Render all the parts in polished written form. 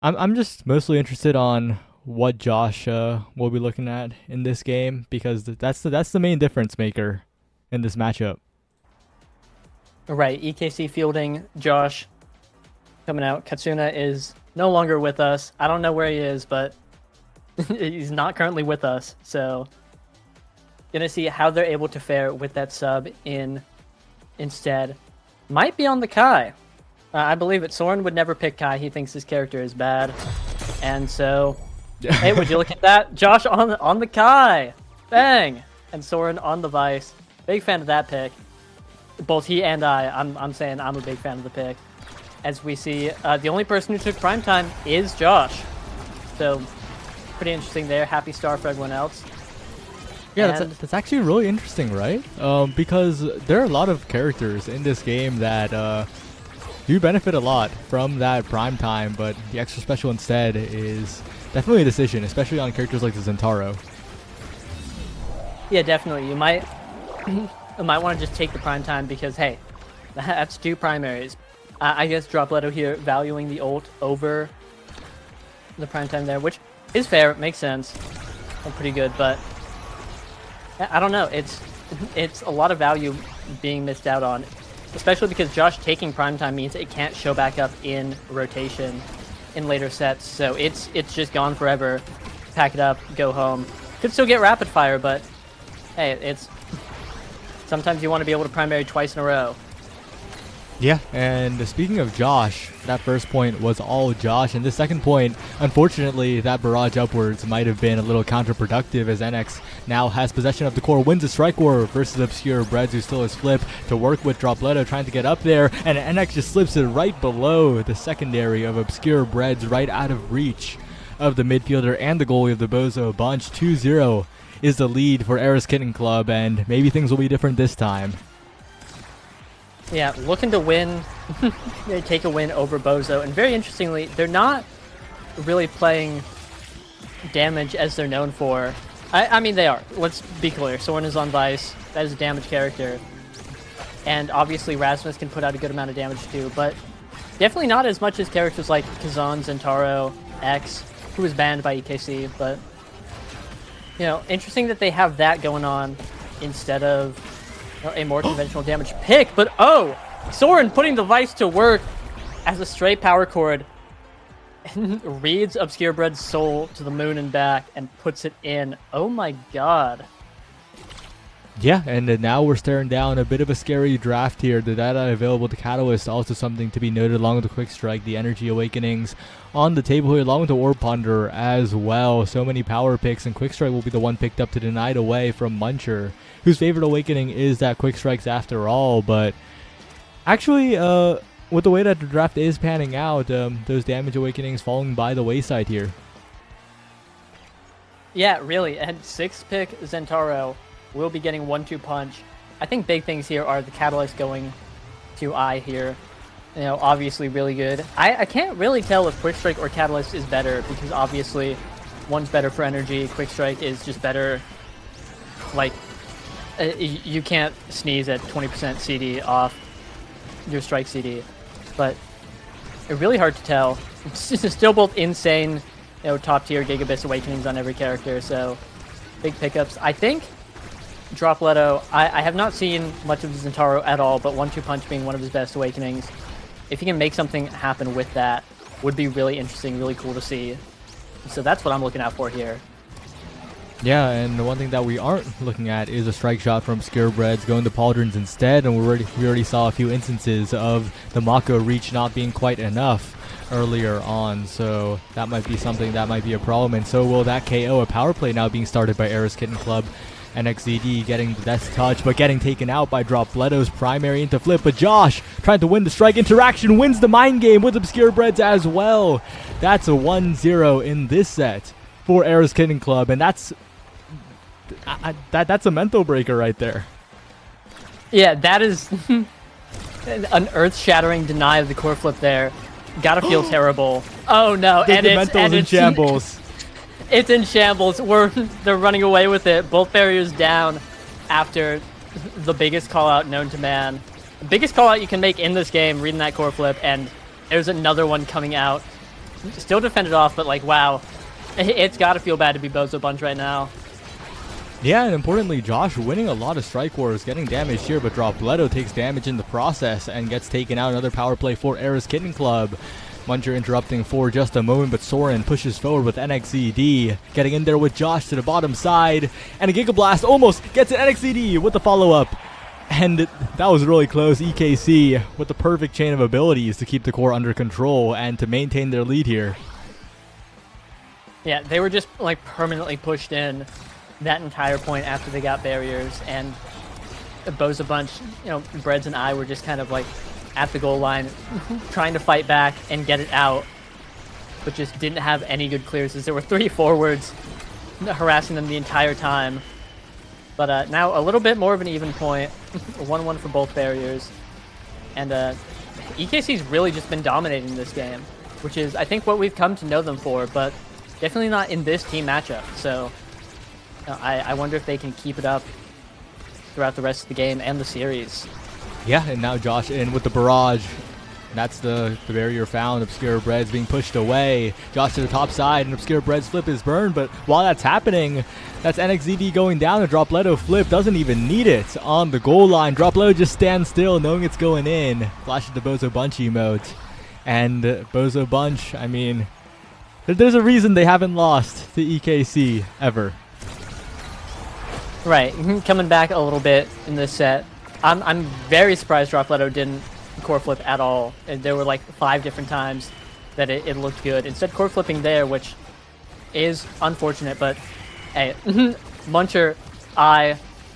I'm just mostly interested on what Josh will be looking at in this game because that's the main difference maker in this matchup. Right, EKC fielding Josh coming out. Katsuna is no longer with us. I don't know where he is, but he's not currently with us. So, gonna see how they're able to fare with that sub in instead. Might be on the Kai. I believe it. Soren would never pick Kai. He thinks his character is bad. And so, hey, would you look at that? Josh on the Kai. Bang! And Soren on the Vice. Big fan of that pick. Both he and I'm saying I'm a big fan of the pick. As we see, the only person who took primetime is Josh. So, pretty interesting there. Happy star for everyone else. Yeah, that's actually really interesting, right? Because there are a lot of characters in this game that do benefit a lot from that prime time, but the extra special instead is definitely a decision, especially on characters like the Zentaro. Yeah, definitely. You might want to just take the prime time because, hey, that's two primaries. I guess Dropletto here valuing the ult over the prime time there, which is fair, makes sense. Pretty good, but I don't know. It's a lot of value being missed out on, especially because Josh taking prime time means it can't show back up in rotation in later sets. So it's just gone forever. Pack it up, go home. Could still get rapid fire, but hey, it's sometimes you want to be able to primary twice in a row. Yeah, and speaking of Josh, that first point was all Josh, and the second point, unfortunately, that barrage upwards might have been a little counterproductive as NX now has possession of the core, wins a strike war versus Obscure Breads, who still has flip to work with Dropletto trying to get up there, and NX just slips it right below the secondary of Obscure Breads, right out of reach of the midfielder and the goalie of the Bozo Bunch. 2-0 is the lead for Eris Kitten Club, and maybe things will be different this time. Yeah, looking to win, they take a win over Bozo, and very interestingly, they're not really playing damage as they're known for. I mean, they are. Let's be clear. Soren is on Vice. That is a damage character. And obviously, Rasmus can put out a good amount of damage too, but definitely not as much as characters like Kazan, Zentaro, X, who was banned by EKC, but, you know, interesting that they have that going on instead of a more conventional damage pick, but oh! Soren putting the Vice to work as a straight power chord reads Obscure Bread's soul to the moon and back and puts it in. Oh my god. Yeah, and now we're staring down a bit of a scary draft here. The data available to Catalyst, also something to be noted, along with the Quick Strike, the Energy Awakenings on the table here, along with the Orb Ponder as well. So many power picks, and Quick Strike will be the one picked up to deny it away from Muncher, whose favorite awakening is that Quick Strikes after all. But actually, with the way that the draft is panning out, those damage awakenings falling by the wayside here. Yeah, really, and 6th pick Zentaro will be getting 1-2 punch. I think big things here are the Catalyst going to I here. You know, obviously really good. I can't really tell if Quick Strike or Catalyst is better, because obviously one's better for energy, Quick Strike is just better, like, you can't sneeze at 20% CD off your strike CD, but it's really hard to tell. It's still both insane, you know, top tier Gigabits awakenings on every character, so big pickups. I think Dropletto, I have not seen much of Zentaro at all, but 1-2 punch being one of his best awakenings. If he can make something happen with that, would be really interesting, really cool to see. So that's what I'm looking out for here. Yeah, and the one thing that we aren't looking at is a strike shot from Scarebreds going to Pauldrons instead, and we already saw a few instances of the Mako reach not being quite enough earlier on, so that might be something that might be a problem, and so will that KO. A power play now being started by Eris Kitten Club. NXZD getting the death touch, but getting taken out by Dropletto's primary into flip, but Josh trying to win the strike interaction, wins the mind game with Obscure Breads as well. That's a 1-0 in this set for Eris Kitten Club, and that's a mental breaker right there. Yeah, that is an earth-shattering deny of the core flip there. Gotta feel terrible. Oh no, the mental's in shambles. It's in shambles. They're running away with it. Both barriers down after the biggest call-out known to man. The biggest call-out you can make in this game, reading that core flip, and there's another one coming out Still defended off, but like, wow. It's got to feel bad to be Bozo Bunch right now. Yeah, and importantly, Josh winning a lot of strike wars, getting damaged here, but Dropletto takes damage in the process and gets taken out. Another power play for Era's Kitten Club. Muncher interrupting for just a moment, but Soren pushes forward with NXCD, getting in there with Josh to the bottom side, and a Giga Blast almost gets an NXCD with the follow-up. And that was really close. EKC with the perfect chain of abilities to keep the core under control and to maintain their lead here. Yeah, they were just like permanently pushed in that entire point after they got barriers, and Bozo Bunch, Breads and I were just kind of like at the goal line trying to fight back and get it out, but just didn't have any good clears as there were 3 forwards harassing them the entire time. But now a little bit more of an even point, 1-1 for both barriers, and EKC's really just been dominating this game, which is I think what we've come to know them for, but definitely not in this team matchup. So I wonder if they can keep it up throughout the rest of the game and the series. Yeah, and now Josh in with the barrage. That's the barrier found. Obscure Breads being pushed away. Josh to the top side, and Obscure Breads flip is burned. But while that's happening, that's NXZD going down. The Dropletto flip doesn't even need it on the goal line. Dropletto just stands still, knowing it's going in. Flashes the Bozo Bunch emote. And Bozo Bunch, I mean, there's a reason they haven't lost to EKC ever. Right, coming back a little bit in this set. I'm very surprised Dropletto didn't core flip at all. There were like 5 different times that it looked good. Instead, core flipping there, which is unfortunate, but hey, Muncher,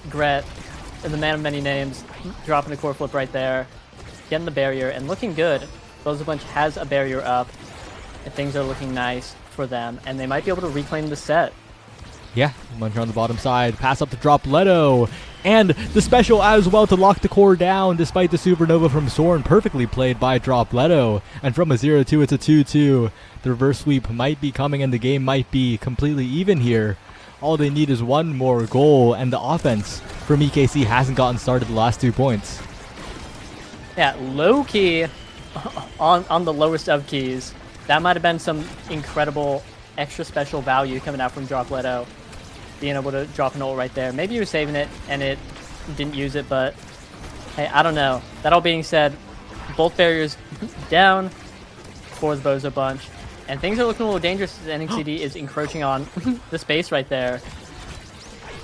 Gret, and the man of many names, dropping a core flip right there, getting the barrier, and looking good. Bozo Bunch has a barrier up, and things are looking nice for them, and they might be able to reclaim the set. Yeah, Muncher on the bottom side, pass up to Dropletto, and the special as well to lock the core down despite the supernova from Soren, perfectly played by Dropletto. And from a 0-2, it's a 2-2. The reverse sweep might be coming and the game might be completely even here. All they need is one more goal, and the offense from EKC hasn't gotten started the last 2 points. Yeah, low key on the lowest of keys. That might have been some incredible extra special value coming out from Dropletto. Being able to drop an ult right there. Maybe he was saving it and it didn't use it, but hey, I don't know. That all being said, both barriers down for the Bozo Bunch, and things are looking a little dangerous as NXCD is encroaching on the space right there.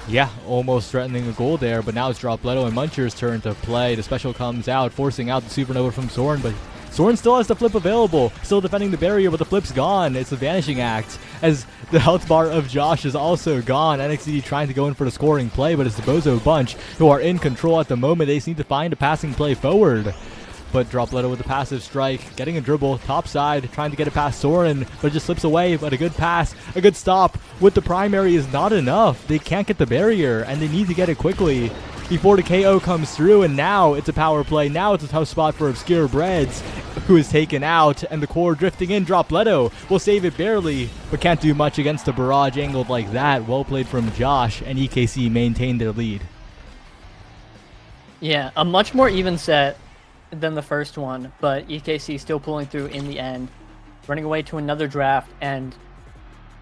Yeah, almost threatening a goal there, but now it's Dropletto and Muncher's turn to play. The special comes out, forcing out the supernova from Soren, but Soren still has the flip available, still defending the barrier, but the flip's gone. It's a vanishing act, as the health bar of Josh is also gone. NXT trying to go in for the scoring play, but it's the Bozo Bunch who are in control at the moment. They just need to find a passing play forward. But Dropletto with a passive strike, getting a dribble, top side, trying to get it past Soren, but it just slips away. But a good pass, a good stop with the primary is not enough. They can't get the barrier, and they need to get it quickly before the KO comes through. And now it's a power play. Now it's a tough spot for Obscure Breads, who is taken out, and the core drifting in. Dropletto will save it barely, but can't do much against a barrage angled like that. Well played from Josh, and EKC maintained their lead. Yeah, a much more even set than the first one, but EKC still pulling through in the end, running away to another draft. And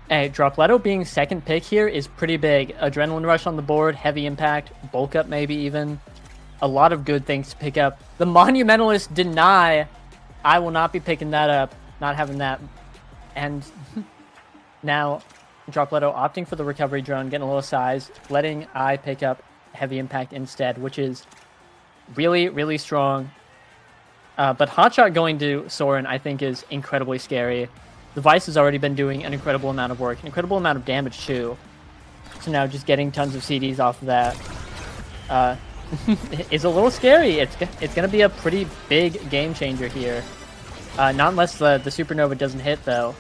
hey, Dropletto being second pick here is pretty big. Adrenaline rush on the board, heavy impact, bulk up maybe even. A lot of good things to pick up. The Monumentalists deny. I will not be picking that up, not having that. And now Dropletto opting for the recovery drone, getting a little size, letting I pick up heavy impact instead, which is really, really strong. But Hotshot going to Soren, I think, is incredibly scary. The Vice has already been doing an incredible amount of work, an incredible amount of damage too. So now just getting tons of CDs off of that is a little scary. It's going to be a pretty big game changer here. Not unless the Supernova doesn't hit, though.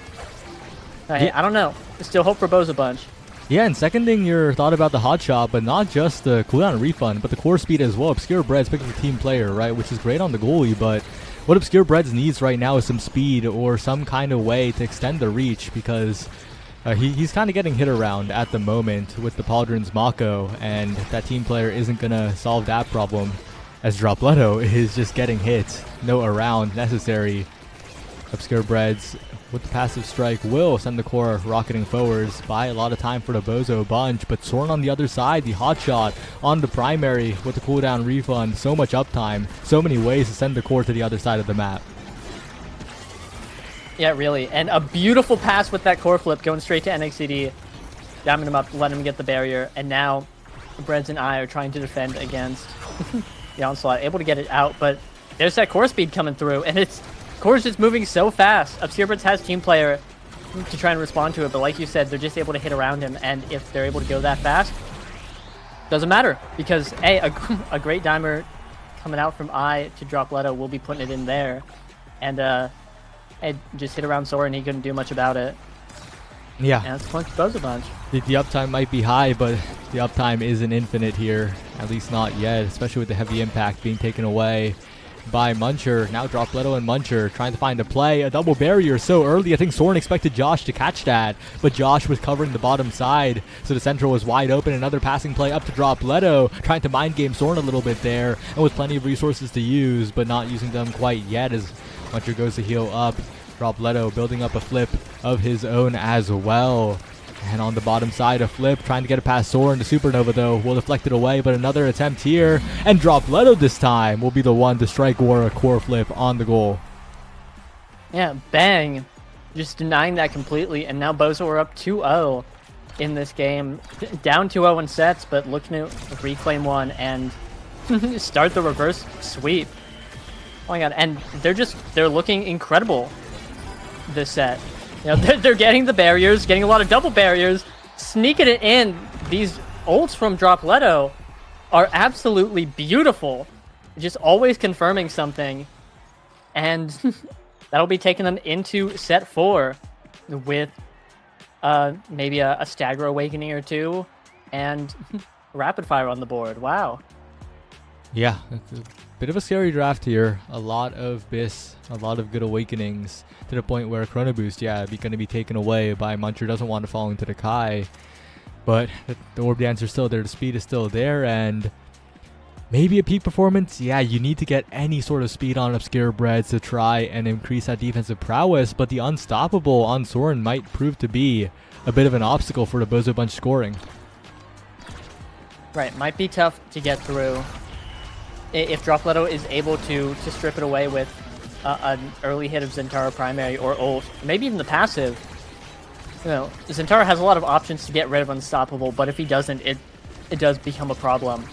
I don't know. Still hope for Bozo Bunch. Yeah, and seconding your thought about the hot shot, but not just the cooldown refund, but the core speed as well. Obscure Breads picking the team player, right, which is great on the goalie, but what Obscure Breads needs right now is some speed or some kind of way to extend the reach, because he's kind of getting hit around at the moment with the Pauldron's Mako, and that team player isn't going to solve that problem, as Dropletto is just getting hit. No around necessary. Obscure Breads with the passive strike will send the core rocketing forwards. Buy a lot of time for the Bozo Bunch, but Soren on the other side, the hot shot on the primary with the cooldown refund. So much uptime, so many ways to send the core to the other side of the map. Yeah, really. And a beautiful pass with that core flip going straight to NXCD. Jamming him up, letting him get the barrier. And now Breads and I are trying to defend against the onslaught. Able to get it out, but there's that core speed coming through. And it's core's just moving so fast. Obscure Breads has team player to try and respond to it. But like you said, they're just able to hit around him. And if they're able to go that fast, doesn't matter. Because a great dimer coming out from I to drop Leto will be putting it in there. And just hit around Soren, he couldn't do much about it. Yeah. And it's Bozo Bunch. The uptime might be high, but the uptime isn't infinite here. At least not yet, especially with the heavy impact being taken away by Muncher. Now drop Leto and Muncher trying to find a play. A double barrier so early. I think Soren expected Josh to catch that, but Josh was covering the bottom side, so the central was wide open. Another passing play up to drop Leto, trying to mind game Soren a little bit there, and with plenty of resources to use, but not using them quite yet as Muncher goes to heal up. Drop Leto building up a flip of his own as well. And on the bottom side, a flip, trying to get it past Soren. The Supernova, though, will deflect it away, but another attempt here. And Drop Leto this time will be the one to strike War a core flip on the goal. Yeah, bang. Just denying that completely. And now Bozo are up 2-0 in this game. Down 2-0 in sets, but looking to reclaim one and start the reverse sweep. Oh my god, and they're looking incredible this set. You know, they're getting the barriers, getting a lot of double barriers, sneaking it in. These ults from Drop Leto are absolutely beautiful. Just always confirming something. And that'll be taking them into set 4 with maybe a Stagger Awakening or two and Rapid Fire on the board. Wow. Yeah, it's a bit of a scary draft here. A lot of BIS, a lot of good awakenings to the point where Chrono Boost, yeah, going to be taken away by Muncher. Doesn't want to fall into the Kai. But the Orb Dance are still there. The speed is still there. And maybe a peak performance. Yeah, you need to get any sort of speed on Obscure Breads to try and increase that defensive prowess. But the Unstoppable on Soren might prove to be a bit of an obstacle for the Bozo Bunch scoring. Right, might be tough to get through. If Drop Leto is able to strip it away with an early hit of Zentara primary or ult, maybe even the passive. You know, Zentara has a lot of options to get rid of Unstoppable, but if he doesn't, it does become a problem.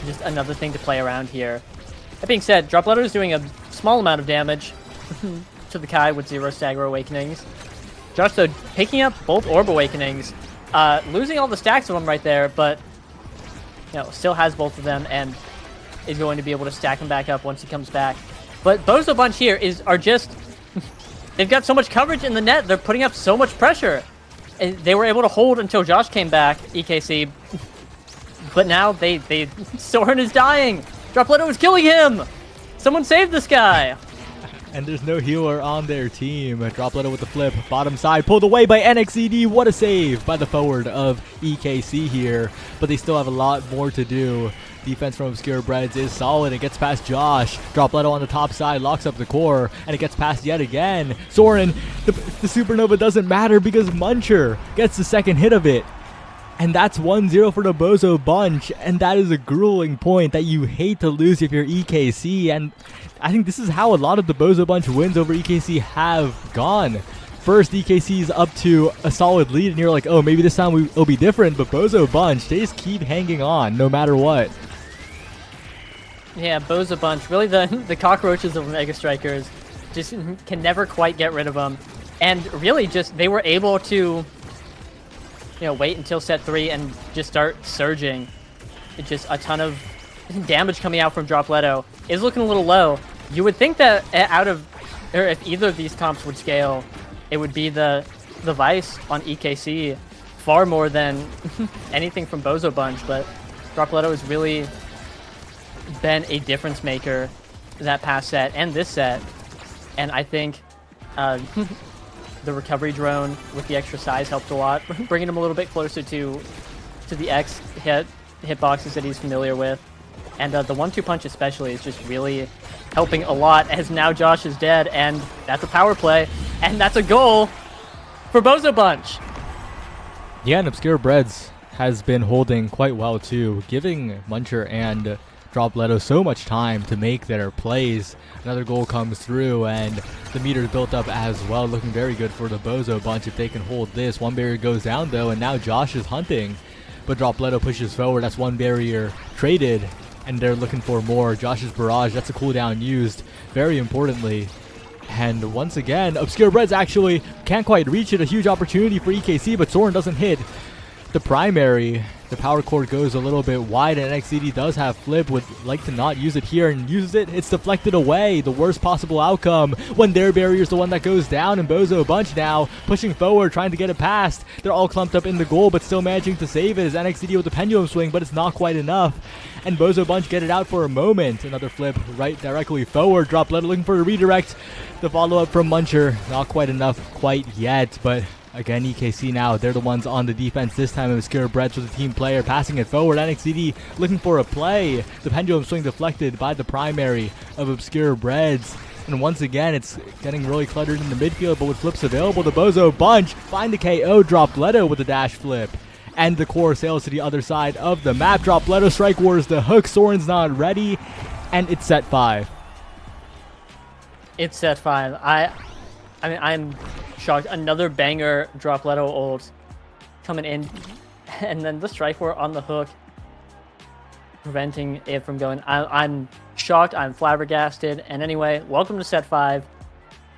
Just another thing to play around here. That being said, Drop Leto is doing a small amount of damage to the Kai with 0 Stagger Awakenings. Josh, though, picking up both Orb Awakenings, losing all the stacks of them right there, but you know, still has both of them and is going to be able to stack him back up once he comes back. But Bozo Bunch here are just... they've got so much coverage in the net. They're putting up so much pressure. And they were able to hold until Josh came back, EKC. But now Soren is dying. Drop Leto is killing him. Someone save this guy. And there's no healer on their team. Drop Leto with the flip. Bottom side pulled away by NXCD. What a save by the forward of EKC here. But they still have a lot more to do. Defense from Obscure Breads is solid. It gets past Josh. Drop Leto on the top side, locks up the core, and it gets past yet again. Soren, the Supernova doesn't matter because Muncher gets the second hit of it. And that's 1-0 for the Bozo Bunch. And that is a grueling point that you hate to lose if you're EKC. And I think this is how a lot of the Bozo Bunch wins over EKC have gone. First, EKC's up to a solid lead, and you're like, oh, maybe this time it'll be different. But Bozo Bunch, they just keep hanging on no matter what. Yeah, Bozo Bunch, really the cockroaches of Mega Strikers, just can never quite get rid of them. And really just, they were able to, you know, wait until set 3 and just start surging. It's just a ton of damage coming out from Drop Leto. Is looking a little low. You would think that if either of these comps would scale, it would be the Vice on EKC far more than anything from Bozo Bunch, but Drop Leto has really been a difference maker that past set and this set. And I think the recovery drone with the extra size helped a lot, bringing him a little bit closer to the X hitboxes that he's familiar with. And the 1-2 punch especially is just really helping a lot, as now Josh is dead, and that's a power play, and that's a goal for Bozo Bunch. Yeah, and Obscure Breads has been holding quite well too, giving Muncher and Dropletto so much time to make their plays. Another goal comes through, and the meter's built up as well, looking very good for the Bozo Bunch if they can hold this. One barrier goes down though, and now Josh is hunting, but Dropletto pushes forward. That's one barrier traded, and they're looking for more. Josh's barrage, that's a cooldown used, very importantly. And once again, Obscure Breads actually can't quite reach it. A huge opportunity for EKC, but Soren doesn't hit the primary. The power cord goes a little bit wide, and NXCD does have flip, would like to not use it here, and uses it. It's deflected away. The worst possible outcome when their barrier is the one that goes down, and Bozo Bunch now pushing forward, trying to get it past. They're all clumped up in the goal, but still managing to save it as NXCD with the pendulum swing, but it's not quite enough. And Bozo Bunch get it out for a moment. Another flip right directly forward. Dropletto looking for a redirect. The follow-up from Muncher, not quite enough quite yet, but again, EKC now, they're the ones on the defense this time. Obscure Breads with a team player passing it forward. NXCD looking for a play. The pendulum swing deflected by the primary of Obscure Breads. And once again, it's getting really cluttered in the midfield, but with flips available, the Bozo Bunch find the KO. Dropletto with a dash flip. And the core sails to the other side of the map. Dropletto strike wars the hook. Soren's not ready. And it's set 5. It's set 5. I mean, I'm shocked. Another banger Dropletto ult coming in, and then the strike war on the hook, preventing it from going. I'm shocked. I'm flabbergasted. And anyway, welcome to set 5.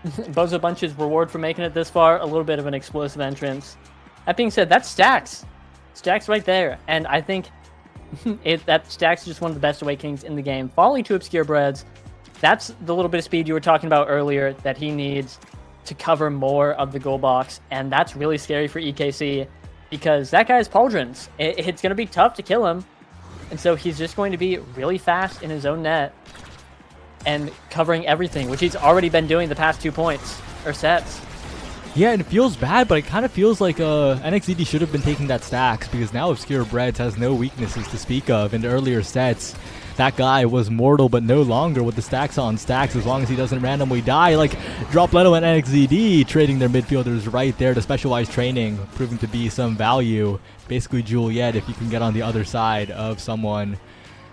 Bozo Bunch's reward for making it this far, a little bit of an explosive entrance. That being said, that's Stacks. Stacks right there. And I think that Stacks is just one of the best awakenings in the game. Falling to Obscure Breads, that's the little bit of speed you were talking about earlier that he needs to cover more of the goal box, and that's really scary for EKC because that guy's pauldrons. It's going to be tough to kill him, and so he's just going to be really fast in his own net and covering everything, which he's already been doing the past 2 points or sets. Yeah, and it feels bad, but it kind of feels like NXCD should have been taking that Stacks, because now Obscure Breads has no weaknesses to speak of. In the earlier sets, that guy was mortal, but no longer with the stacks on stacks, as long as he doesn't randomly die. Like Dropletto and NXCD trading their midfielders right there. The specialized training proving to be some value. Basically Juliet if you can get on the other side of someone.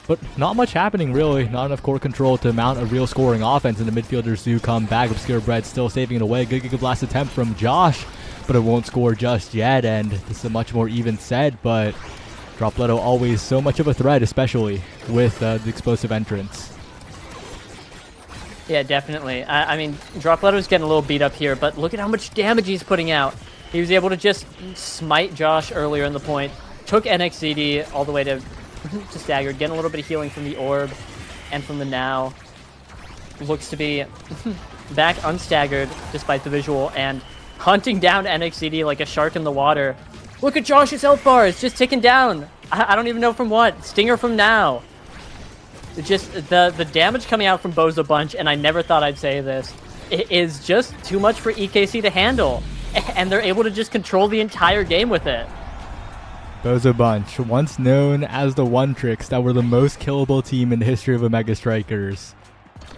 But not much happening really. Not enough core control to mount a real scoring offense, and the midfielders do come back. Obscure Bread still saving it away. Good Giga Blast attempt from Josh, but it won't score just yet, and this is a much more even set, but Dropletto always so much of a threat, especially with the explosive entrance. Yeah, definitely. I mean, Dropletto's getting a little beat up here, but look at how much damage he's putting out. He was able to just smite Josh earlier in the point, took NXCD all the way to staggered, getting a little bit of healing from the orb and from the now. Looks to be back unstaggered despite the visual, and hunting down NXCD like a shark in the water. Look at Josh's health bar, it's just ticking down. I don't even know from what. Stinger from now. It's just the damage coming out from Bozo Bunch, and I never thought I'd say this, it is just too much for EKC to handle. And they're able to just control the entire game with it. Bozo Bunch, once known as the One Tricks that were the most killable team in the history of Omega Strikers.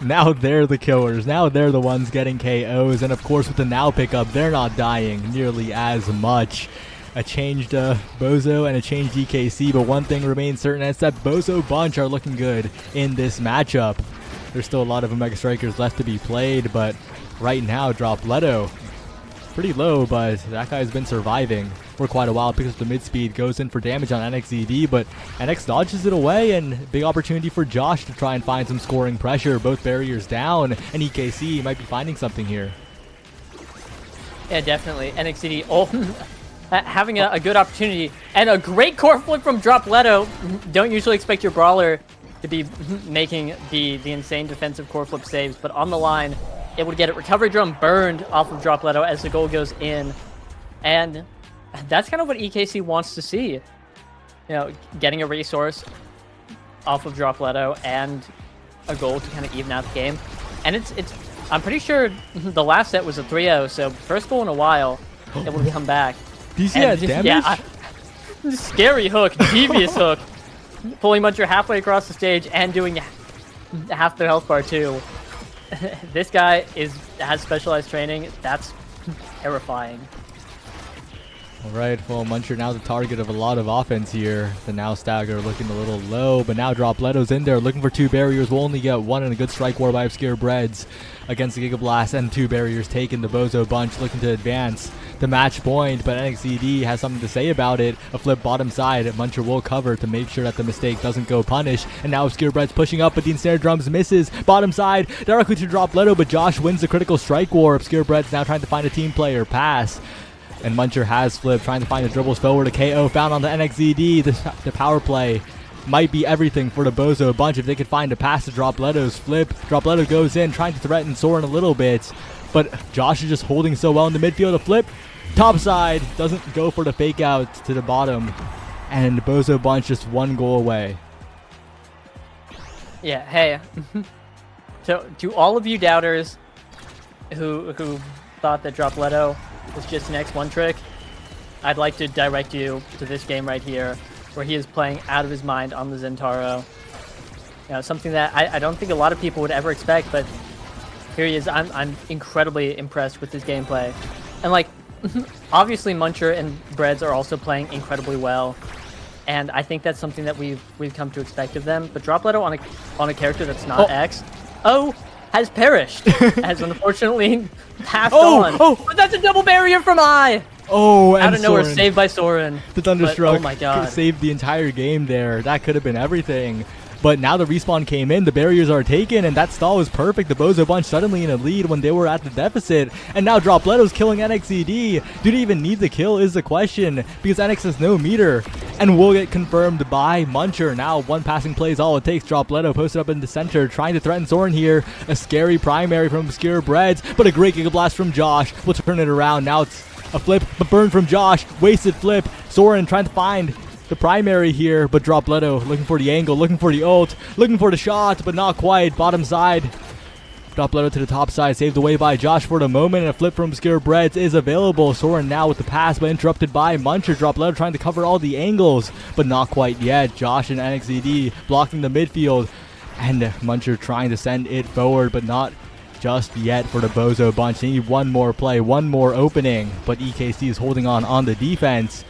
Now they're the killers. Now they're the ones getting KOs. And of course with the now pickup, they're not dying nearly as much. A changed Bozo and a changed EKC, but one thing remains certain, and it's that Bozo Bunch are looking good in this matchup. There's still a lot of Omega Strikers left to be played, but right now Dropletto pretty low, but that guy's been surviving for quite a while. Picks up the mid speed, goes in for damage on NXCD, but NX dodges it away, and big opportunity for Josh to try and find some scoring pressure. Both barriers down, and EKC might be finding something here. Yeah, definitely. NXCD having a good opportunity, and a great core flip from Dropletto. Don't usually expect your brawler to be making the insane defensive core flip saves, but on the line, able to get it. Recovery drum burned off of Dropletto as the goal goes in. And that's kind of what EKC wants to see. You know, getting a resource off of Dropletto and a goal to kind of even out the game. And it's I'm pretty sure the last set was a 3-0, so first goal in a while, able to come back. Do you see that damage? Yeah, scary hook, devious hook pulling Muncher halfway across the stage and doing half the health bar too. This guy has specialized training. That's terrifying. All right, well, Muncher now the target of a lot of offense here. The now Stagger looking a little low, but now Dropleto's in there looking for 2 barriers. Will only get 1 in a good strike war by Obscure Breads against the Giga Blast, and 2 barriers taken. The Bozo Bunch looking to advance the match point, but NXED has something to say about it. A flip bottom side, Muncher will cover to make sure that the mistake doesn't go punished. And now Obscure Breads pushing up, but the ensnare drums misses. Bottom side, directly to Dropleto, but Josh wins the critical strike war. Obscure Breads now trying to find a team player pass. And Muncher has flipped, trying to find the dribbles forward. A KO found on the NXED. The power play might be everything for the Bozo Bunch if they could find a pass to Dropleto's flip. Dropleto goes in, trying to threaten Soren a little bit, but Josh is just holding so well in the midfield. A flip, top side, doesn't go for the fake out to the bottom, and the Bozo Bunch just 1 goal away. Yeah, hey. So, to all of you doubters who thought that Dropleto was just an X1 trick, I'd like to direct you to this game right here, where he is playing out of his mind on the Zentaro. You know, something that I don't think a lot of people would ever expect, but here he is. I'm incredibly impressed with his gameplay. And like, obviously Muncher and Breads are also playing incredibly well, and I think that's something that we've come to expect of them. But Dropleto on a character that's not X, has perished, has unfortunately passed on. But that's a double barrier from I. Oh, and out of nowhere, Soren. saved by Soren. The Thunderstruck oh my god, saved the entire game there. That could have been everything. But now the respawn came in, the barriers are taken, and that stall was perfect. The Bozo Bunch suddenly in a lead when they were at the deficit. And now Dropleto's killing NXED. Do they even need the kill is the question, because NX has no meter. And will get confirmed by Muncher. Now 1 passing play is all it takes. Dropleto posted up in the center, trying to threaten Soren here. A scary primary from Obscure Breads, but a great Giga Blast from Josh will turn it around. Now it's a flip, but burn from Josh. Wasted flip. Soren trying to find the primary here, but Dropleto looking for the angle, looking for the ult, looking for the shot, but not quite. Bottom side. Dropleto to the top side, saved away by Josh for the moment, and a flip from Obscure Breads is available. Soren now with the pass, but interrupted by Muncher. Dropleto trying to cover all the angles, but not quite yet. Josh and NXED blocking the midfield, and Muncher trying to send it forward, but not just yet for the Bozo Bunch. They need 1 more play, 1 more opening, but EKC is holding on the defense.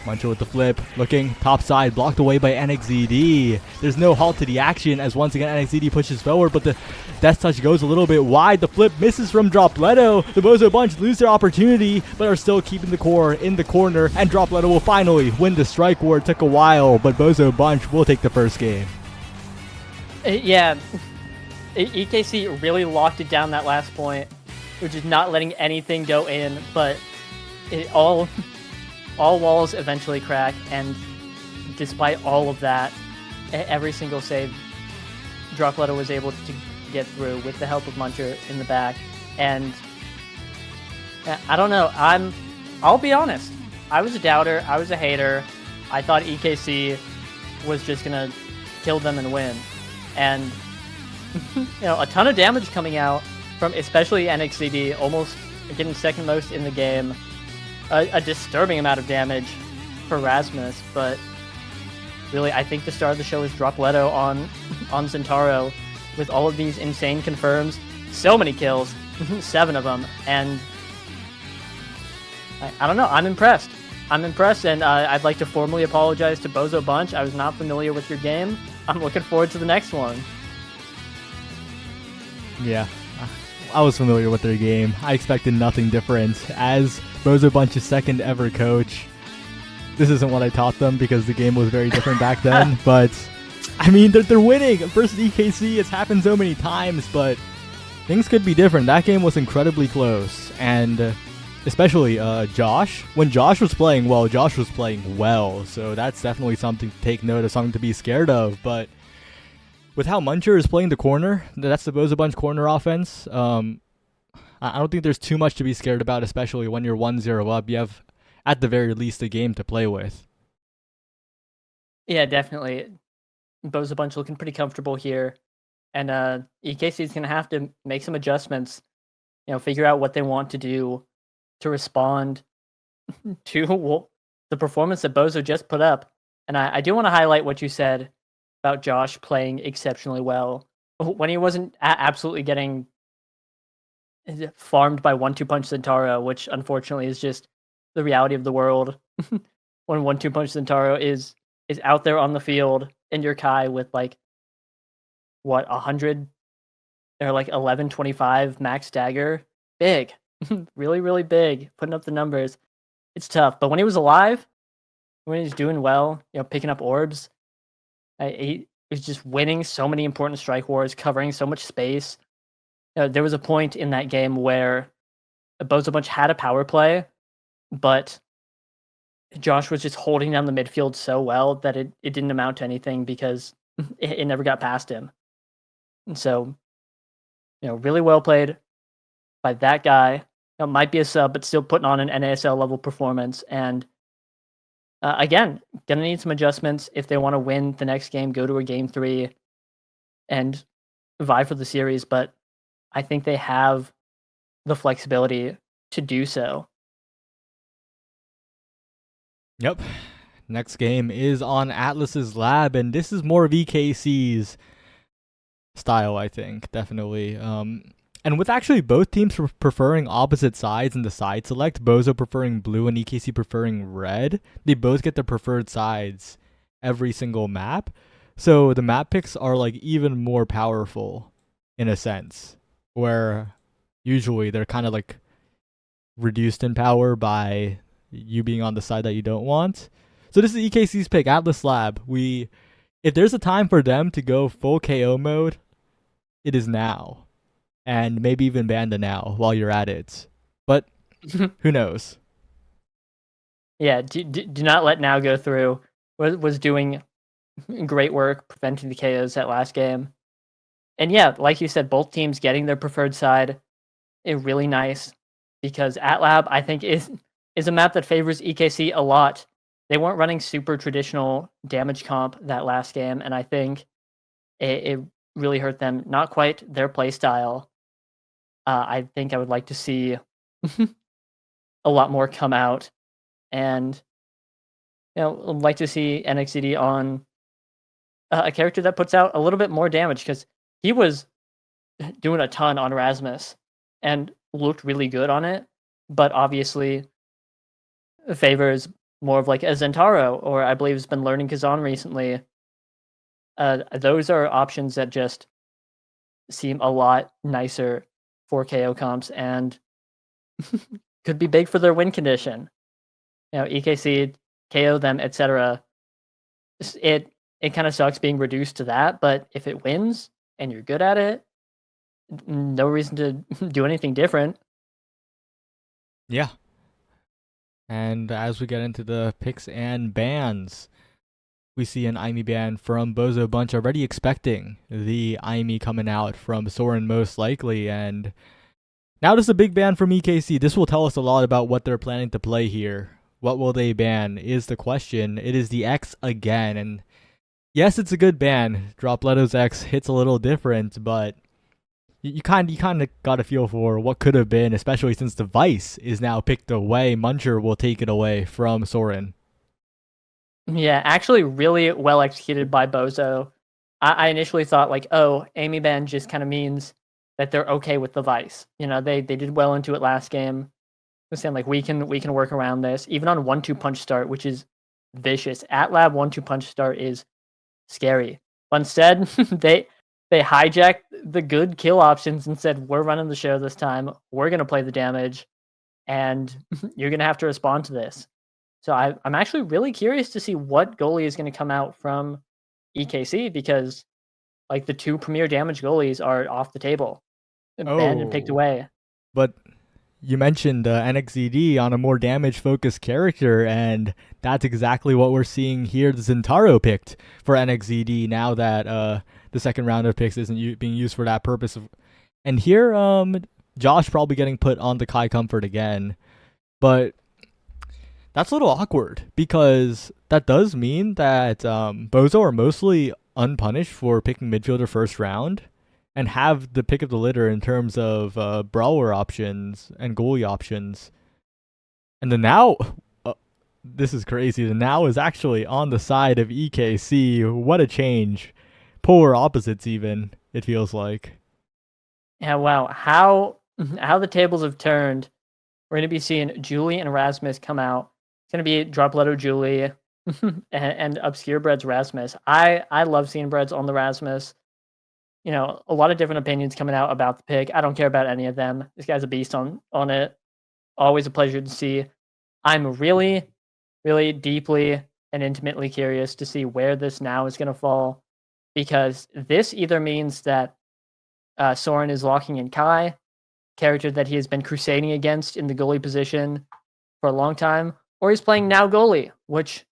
Muncher with the flip, looking top side, blocked away by NXED. There's no halt to the action as once again NXED pushes forward, but the death touch goes a little bit wide. The flip misses from Dropleto. The Bozo Bunch lose their opportunity, but are still keeping the core in the corner, and Dropleto will finally win the strike war. It took a while, but Bozo Bunch will take the first game. Yeah, EKC really locked it down that last point, which is not letting anything go in, but all walls eventually crack, and despite all of that, every single save Dropleto was able to get through with the help of Muncher in the back. And I don't know, I'll be honest, I was a doubter, I was a hater. I thought EKC was just gonna kill them and win. And you know, a ton of damage coming out from especially NXCD, almost getting second most in the game. A disturbing amount of damage for Rasmus, but really I think the star of the show is Dropleto on Zentaro with all of these insane confirms, so many kills, 7 of them, and I don't know, I'm impressed. And I'd like to formally apologize to Bozo Bunch. I was not familiar with your game. I'm looking forward to the next one. Yeah, I was familiar with their game. I expected nothing different. As Bozo Bunch's second ever coach, this isn't what I taught them because the game was very different back then. But I mean, they're winning versus EKC. It's happened so many times, but things could be different. That game was incredibly close, and especially Josh. When Josh was playing well, Josh was playing well. So that's definitely something to take note of, something to be scared of. But with how Muncher is playing the corner, that's the Bozo Bunch corner offense. I don't think there's too much to be scared about, especially when you're 1-0 up. You have, at the very least, a game to play with. Yeah, definitely. Bozo Bunch looking pretty comfortable here. And EKC is going to have to make some adjustments, you know, figure out what they want to do to respond to the performance that Bozo just put up. And I do want to highlight what you said about Josh playing exceptionally well. When he wasn't absolutely getting farmed by 1-2 Punch Centauro, which unfortunately is just the reality of the world. When 1-2 Punch Centauro is out there on the field and you're Kai with like what 100 or like 1125 max dagger, big, really really big, putting up the numbers. It's tough, but when he was alive, when he's doing well, picking up orbs, he was just winning so many important strike wars, covering so much space. There was a point in that game where Bozo Bunch had a power play, but Josh was just holding down the midfield so well that it didn't amount to anything because it never got past him. And so, really well played by that guy. Might be a sub, but still putting on an NASL level performance. And again, gonna need some adjustments if they want to win the next game, go to a game 3, and vie for the series. But I think they have the flexibility to do so. Yep. Next game is on Atlas's Lab, and this is more of EKC's style, I think, definitely. And with actually both teams preferring opposite sides in the side select, Bozo preferring blue and EKC preferring red, they both get their preferred sides every single map. So the map picks are like even more powerful in a sense, where usually they're kind of like reduced in power by you being on the side that you don't want. So this is EKC's pick, Atlas Lab. If there's a time for them to go full KO mode, it is now. And maybe even ban the now while you're at it. But who knows? Yeah, do not let now go through. Was doing great work preventing the KOs that last game. And yeah, like you said, both teams getting their preferred side is really nice because Atlab, I think, is a map that favors EKC a lot. They weren't running super traditional damage comp that last game, and I think it really hurt them. Not quite their play style. I think I would like to see a lot more come out, and I'd like to see NXCD on a character that puts out a little bit more damage because he was doing a ton on Rasmus and looked really good on it, but obviously favors more of like a Zentaro, or I believe has been learning Kazan recently. Those are options that just seem a lot nicer for KO comps and could be big for their win condition. EKC, KO them, etc. It kind of sucks being reduced to that, but if it wins and you're good at it, no reason to do anything different. Yeah. And as we get into the picks and bans, we see an IME ban from Bozo Bunch, already expecting the IME coming out from Soren most likely. And now there's a big ban from EKC. This will tell us a lot about what they're planning to play here. What will they ban is the question. It is the X again. And yes, it's a good ban. Dropleto's X hits a little different, but you kind of got a feel for what could have been, especially since the Vice is now picked away. Muncher will take it away from Soren. Yeah, actually really well executed by Bozo. I initially thought like, oh, Amy ban just kind of means that they're okay with the Vice. They did well into it last game. They're saying like we can work around this. Even on 1-2 punch start, which is vicious. At Lab 1-2 punch start is scary. But instead, they hijacked the good kill options and said, we're running the show this time. We're going to play the damage, and you're going to have to respond to this. So I'm actually really curious to see what goalie is going to come out from EKC because, like, the two premier damage goalies are off the table, banned and picked away. But you mentioned NXZD on a more damage-focused character, and that's exactly what we're seeing here. The Zentaro picked for NXZD now that the second round of picks isn't being used for that purpose. And here, Josh probably getting put on the Kai Comfort again. But that's a little awkward because that does mean that Bozo are mostly unpunished for picking midfielder first round and have the pick of the litter in terms of brawler options and goalie options. And then now, This is crazy. The now is actually on the side of EKC. What a change. Polar opposites even, it feels like. Yeah, wow. How the tables have turned. We're going to be seeing Julie and Rasmus come out. It's going to be Dropletto Julie and Obscure Breads Rasmus. I love seeing Breads on the Rasmus. You know, a lot of different opinions coming out about the pick. I don't care about any of them. This guy's a beast on it. Always a pleasure to see. I'm really, really deeply and intimately curious to see where this now is going to fall, because this either means that Soren is locking in Kai, character that he has been crusading against in the goalie position for a long time, or he's playing now goalie, which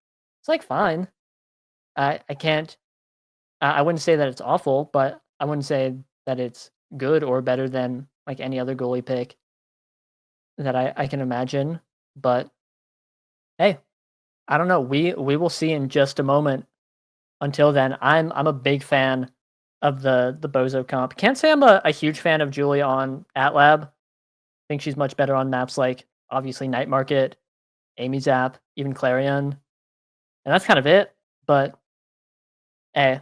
is like fine. I can't. I wouldn't say that it's awful, but I wouldn't say that it's good or better than like any other goalie pick that I can imagine. But hey, I don't know. We will see in just a moment. Until then, I'm a big fan of the Bozo comp. Can't say I'm a huge fan of Julia on AtLab. Think she's much better on maps like obviously Night Market, Amy Zap, even Clarion, and that's kind of it. But hey,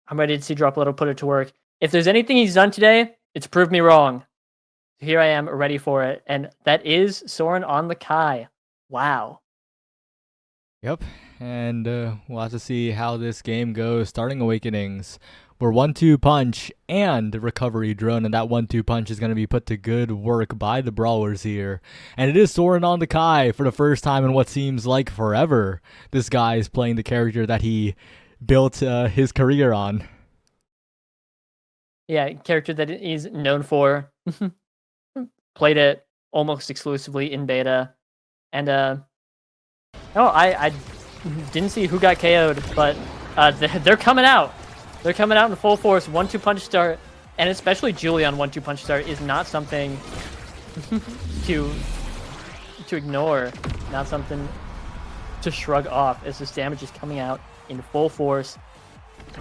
I'm ready to see Dropletto put it to work. If there's anything he's done today, it's proved me wrong. Here I am, ready for it, and that is Soren on the Kai. Wow. Yep, and we'll have to see how this game goes. Starting Awakenings, we're 1-2 punch and recovery drone, and that 1-2 punch is going to be put to good work by the Brawlers here. And it is Soren on the Kai for the first time in what seems like forever. This guy is playing the character that he built his career on. Yeah, character that he's known for. Played it almost exclusively in beta, and I didn't see who got KO'd, but they're coming out. They're coming out in full force. 1-2 punch start, and especially Julie on 1-2 punch start is not something to ignore, not something to shrug off, as this damage is coming out in full force,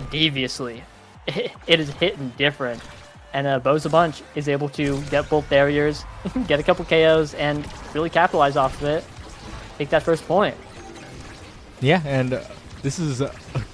deviously. It is hitting different, and Bozo Bunch is able to get both barriers, get a couple KOs, and really capitalize off of it. Take that first point. Yeah, and this is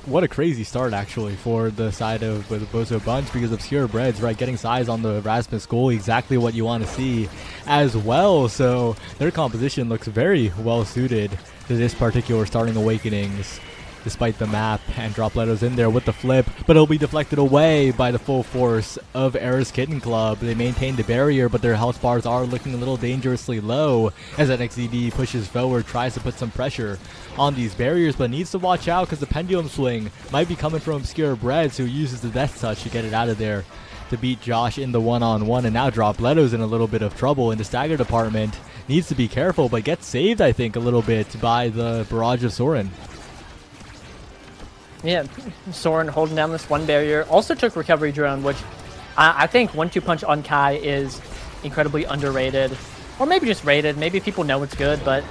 what a crazy start actually for the side of the Bozo Bunch, because Obscure Breads, right, getting size on the Rasmus goal, exactly what you want to see as well. So their composition looks very well suited to this particular starting Awakenings, despite the map, and Dropletto's in there with the flip, but it'll be deflected away by the full force of Era's Kitten Club. They maintain the barrier, but their health bars are looking a little dangerously low as NXDD pushes forward, tries to put some pressure on these barriers, but needs to watch out because the pendulum swing might be coming from Obscure Breads, who uses the Death Touch to get it out of there to beat Josh in the one-on-one. And now Dropletto's in a little bit of trouble in the stagger department. Needs to be careful, but gets saved, I think, a little bit by the barrage of Soren. Yeah, Soren holding down this one barrier. Also took recovery drone, which I think 1-2 punch on Kai is incredibly underrated. Or maybe just rated. Maybe people know it's good, but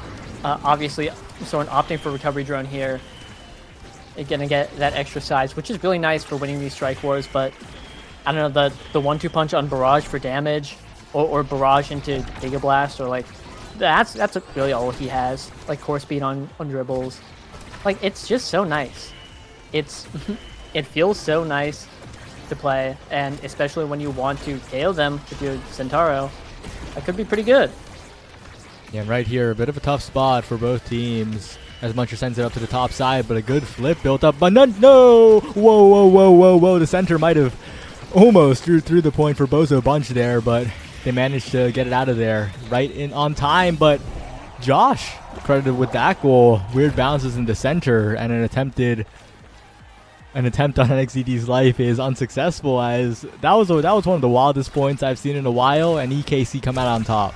obviously Soren opting for recovery drone here. Gonna get that extra size, which is really nice for winning these strike wars, but I don't know, the 1-2 punch on barrage for damage, or barrage into Giga Blast, or like, that's really all he has. Like core speed on dribbles. Like, it's just so nice. It feels so nice to play, and especially when you want to KO them with your Centauro, that could be pretty good. Yeah, and right here, a bit of a tough spot for both teams as Muncher sends it up to the top side, but a good flip built up. But no! Whoa. The center might have almost drew through the point for Bozo Bunch there, but they managed to get it out of there right in on time. But Josh credited with that goal. Weird bounces in the center, and an attempt on NXDD's life is unsuccessful, as that was one of the wildest points I've seen in a while, and EKC come out on top.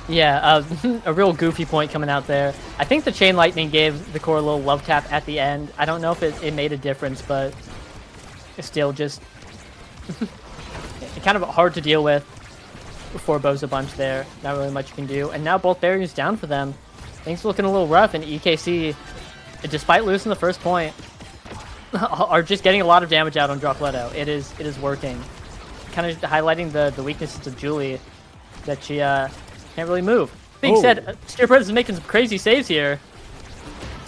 Yeah, a real goofy point coming out there. I think the Chain Lightning gave the core a little love tap at the end. I don't know if it made a difference, but it's still just kind of hard to deal with for Bozo Bunch there. Not really much you can do. And now both barriers down for them. Things looking a little rough, and EKC, despite losing the first point, are just getting a lot of damage out on Dropletto. It is working. Kind of highlighting the weaknesses of Julie, that she can't really move. Being said, Scarebread is making some crazy saves here.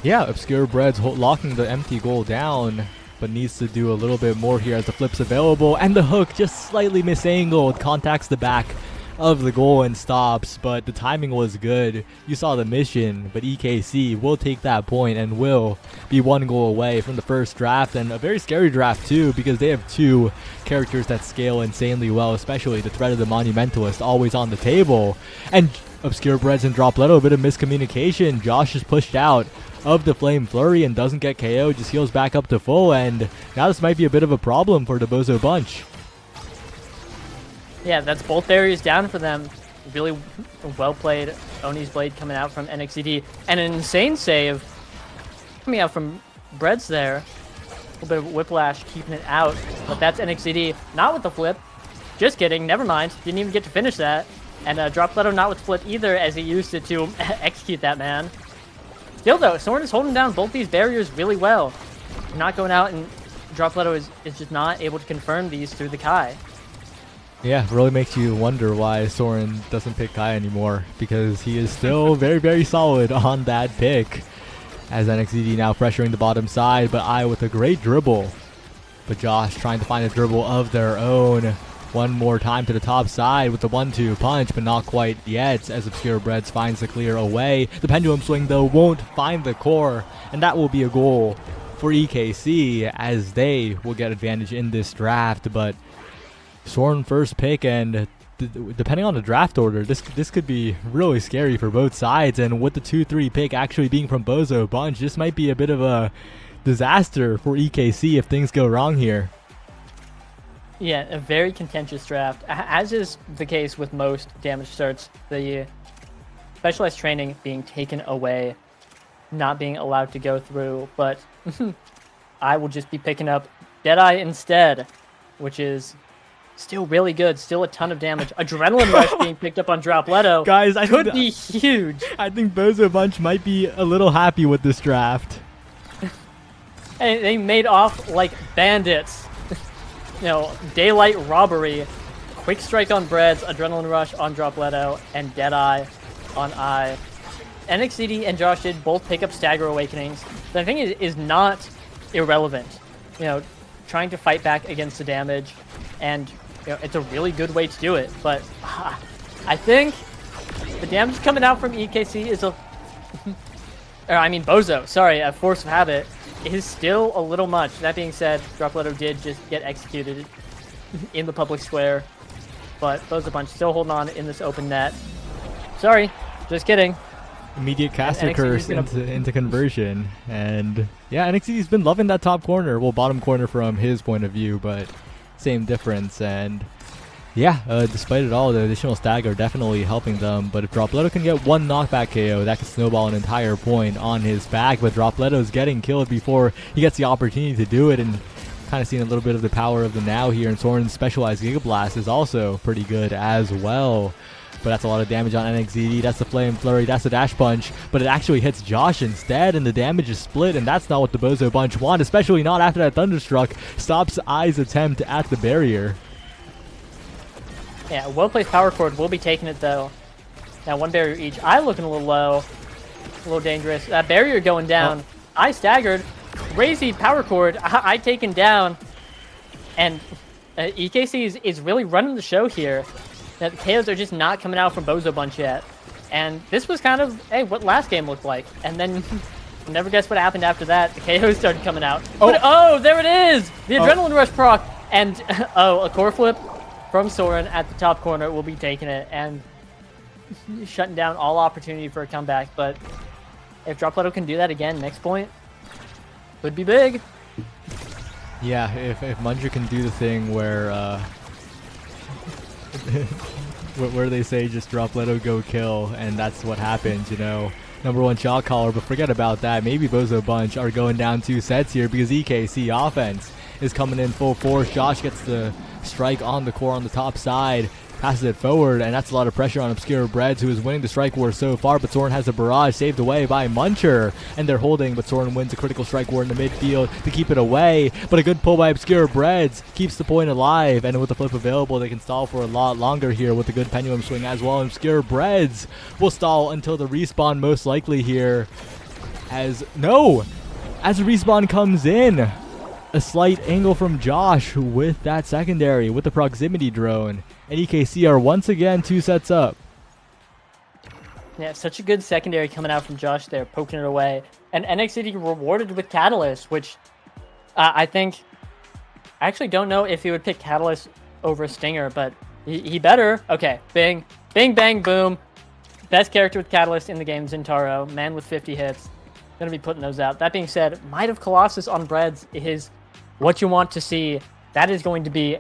Yeah, Obscure Bread's locking the empty goal down, but needs to do a little bit more here as the flip's available, and the hook just slightly misangled, contacts the back of the goal and stops, but the timing was good. You saw the mission, but EKC will take that point and will be one goal away from the first draft, and a very scary draft too, because they have two characters that scale insanely well, especially the threat of the Monumentalist always on the table. And Obscure Breads and Dropletto, a bit of miscommunication. Josh is pushed out of the Flame Flurry and doesn't get KO, just heals back up to full, and now this might be a bit of a problem for the Bozo Bunch. Yeah, that's both barriers down for them. Really well played. Oni's Blade coming out from NXCD. And an insane save coming out from Breads there. A little bit of whiplash keeping it out. But that's NXCD. Not with the flip. Just kidding. Never mind. Didn't even get to finish that. And Dropletto not with the flip either, as he used it to execute that man. Still though, Soren is holding down both these barriers really well. Not going out, and Dropletto is just not able to confirm these through the Kai. Yeah, really makes you wonder why Soren doesn't pick Kai anymore, because he is still very, very solid on that pick. As NXCD now pressuring the bottom side, but I with a great dribble. But Josh trying to find a dribble of their own. One more time to the top side with the 1-2 punch, but not quite yet, as Obscure Breads finds the clear away. The pendulum swing, though, won't find the core, and that will be a goal for EKC, as they will get advantage in this draft. But Soren first pick, and depending on the draft order, this could be really scary for both sides. And with the 2-3 pick actually being from Bozo Bunch, this might be a bit of a disaster for EKC if things go wrong here. Yeah, a very contentious draft, as is the case with most damage starts. The specialized training being taken away, not being allowed to go through, but I will just be picking up Deadeye instead, which is still really good, still a ton of damage. Adrenaline Rush being picked up on Dropletto. Guys, I could be huge. I think Bozo Bunch might be a little happy with this draft. And they made off like bandits. You know, Daylight Robbery, Quick Strike on Breads, Adrenaline Rush on Dropletto, and Deadeye on I. NXCD and Josh did both pick up Stagger Awakenings. The thing is not irrelevant. You know, trying to fight back against the damage, and you know, it's a really good way to do it. But I think the damage coming out from EKC is a... or, I mean, Bozo, sorry, a Force of Habit is still a little much. That being said, Dropletto did just get executed in the public square, but Bozo Bunch still holding on in this open net. Sorry, just kidding. Immediate caster curse into conversion, and yeah, NXT's been loving that top corner, well, bottom corner from his point of view, but same difference. And yeah, despite it all, the additional stagger definitely helping them. But if Dropletto can get one knockback KO, that could snowball an entire point on his back. But Dropletto's getting killed before he gets the opportunity to do it, and kind of seeing a little bit of the power of the now here. And Soren's specialized Giga Blast is also pretty good as well. But that's a lot of damage on NXZD. That's the Flame Flurry. That's the Dash Punch. But it actually hits Josh instead, and the damage is split. And that's not what the Bozo Bunch want, especially not after that Thunderstruck stops Ai's attempt at the barrier. Yeah, well-placed Power Chord will be taking it, though. Now, one barrier each. I looking a little low. A little dangerous. That barrier going down. I staggered. Crazy Power Chord. I taken down. And EKC is really running the show here. That the KOs are just not coming out from Bozo Bunch yet. And this was kind of, hey, what last game looked like. And then, you'll never guess what happened after that. The KOs started coming out. Oh, there it is! The Adrenaline Rush proc! And, a core flip from Soren at the top corner will be taking it and shutting down all opportunity for a comeback. But if Dropletto can do that again next point, could be big. Yeah, if Munger can do the thing where where they say just Dropletto go kill, and that's what happens, you know. #1 shot caller, but forget about that. Maybe Bozo Bunch are going down 2 sets here because EKC offense is coming in full force. Josh gets the strike on the core on the top side, passes it forward, and that's a lot of pressure on Obscure Breads, who is winning the strike war so far, but Soren has a barrage saved away by Muncher, and they're holding, but Soren wins a critical strike war in the midfield to keep it away, but a good pull by Obscure Breads keeps the point alive, and with the flip available, they can stall for a lot longer here with a good pendulum swing as well. Obscure Breads will stall until the respawn most likely here, as the respawn comes in. A slight angle from Josh with that secondary, with the proximity drone. And EKC are once again 2 sets up. Yeah, such a good secondary coming out from Josh there, poking it away. And NXT rewarded with Catalyst, which I actually don't know if he would pick Catalyst over Stinger, but he better. Okay, bing, bing, bang, boom. Best character with Catalyst in the game, Zentaro. Man with 50 hits. Gonna be putting those out. That being said, Might of Colossus on Breads is what you want to see. That is going to be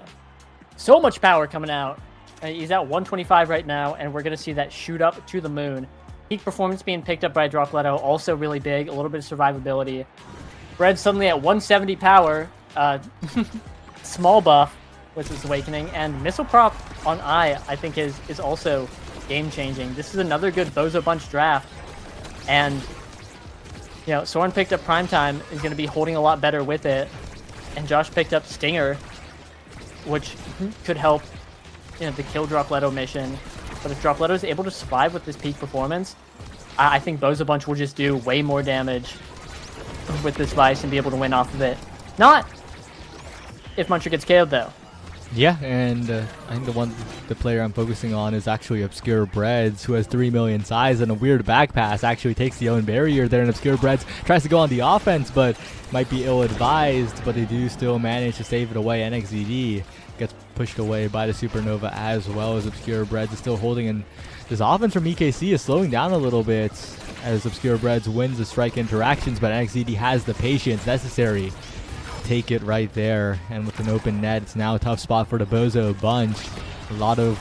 so much power coming out. He's at 125 right now, and we're going to see that shoot up to the moon. Peak performance being picked up by Dropletto, also really big. A little bit of survivability. Bread suddenly at 170 power. Small buff with his awakening. And Missile Prop on I think, is also game-changing. This is another good Bozo Bunch draft. And, Soren picked up Primetime. Is going to be holding a lot better with it. And Josh picked up Stinger, which could help, the kill Dropletto mission. But if Dropletto is able to survive with this peak performance, I think Bozo Bunch will just do way more damage with this Vice and be able to win off of it. Not if Muncher gets KO'd, though. Yeah, and I think the player I'm focusing on is actually Obscure Breads, who has 3 million size and a weird back pass. Actually takes the own barrier there, and Obscure Breads tries to go on the offense, but might be ill-advised, but they do still manage to save it away. NXZD gets pushed away by the Supernova as well, as Obscure Breads is still holding, and this offense from EKC is slowing down a little bit as Obscure Breads wins the strike interactions, but NXZD has the patience necessary. Take it right there, and with an open net, it's now a tough spot for the Bozo Bunch. A lot of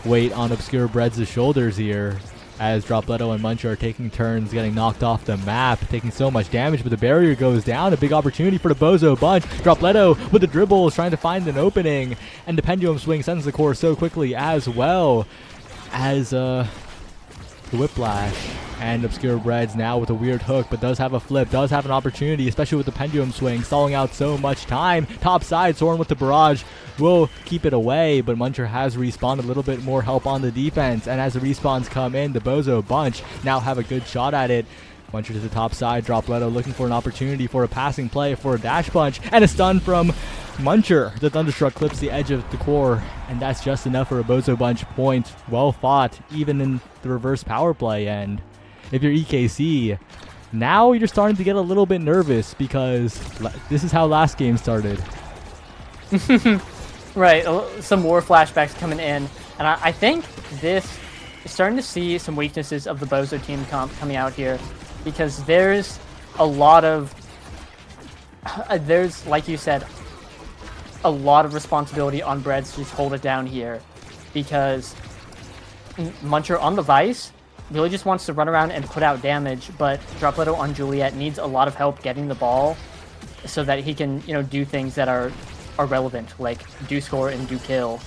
weight on Obscure Breads' shoulders here, as Dropletto and Muncher are taking turns getting knocked off the map, taking so much damage, but the barrier goes down. A big opportunity for the Bozo Bunch. Dropletto with the dribble is trying to find an opening, and the pendulum swing sends the core so quickly as well as the Whiplash. And Obscure Breads now with a weird hook, but does have a flip, does have an opportunity, especially with the pendulum swing, stalling out so much time. Top side, Soren with the barrage will keep it away, but Muncher has respawned, a little bit more help on the defense, and as the respawns come in, the Bozo Bunch now have a good shot at it. Muncher to the top side, Dropletto looking for an opportunity for a passing play, for a dash punch, and a stun from Muncher. The Thunderstruck clips the edge of the core, and that's just enough for a Bozo Bunch point. Well fought, even in the reverse power play, and if you're EKC, now you're starting to get a little bit nervous because this is how last game started. Right, some war flashbacks coming in, and I think this is starting to see some weaknesses of the Bozo team coming out here, because there's a lot of, like you said, a lot of responsibility on Breads to just hold it down here, because Muncher on the Vice really just wants to run around and put out damage, but Dropletto on Juliet needs a lot of help getting the ball so that he can, do things that are relevant, like do score and do kill.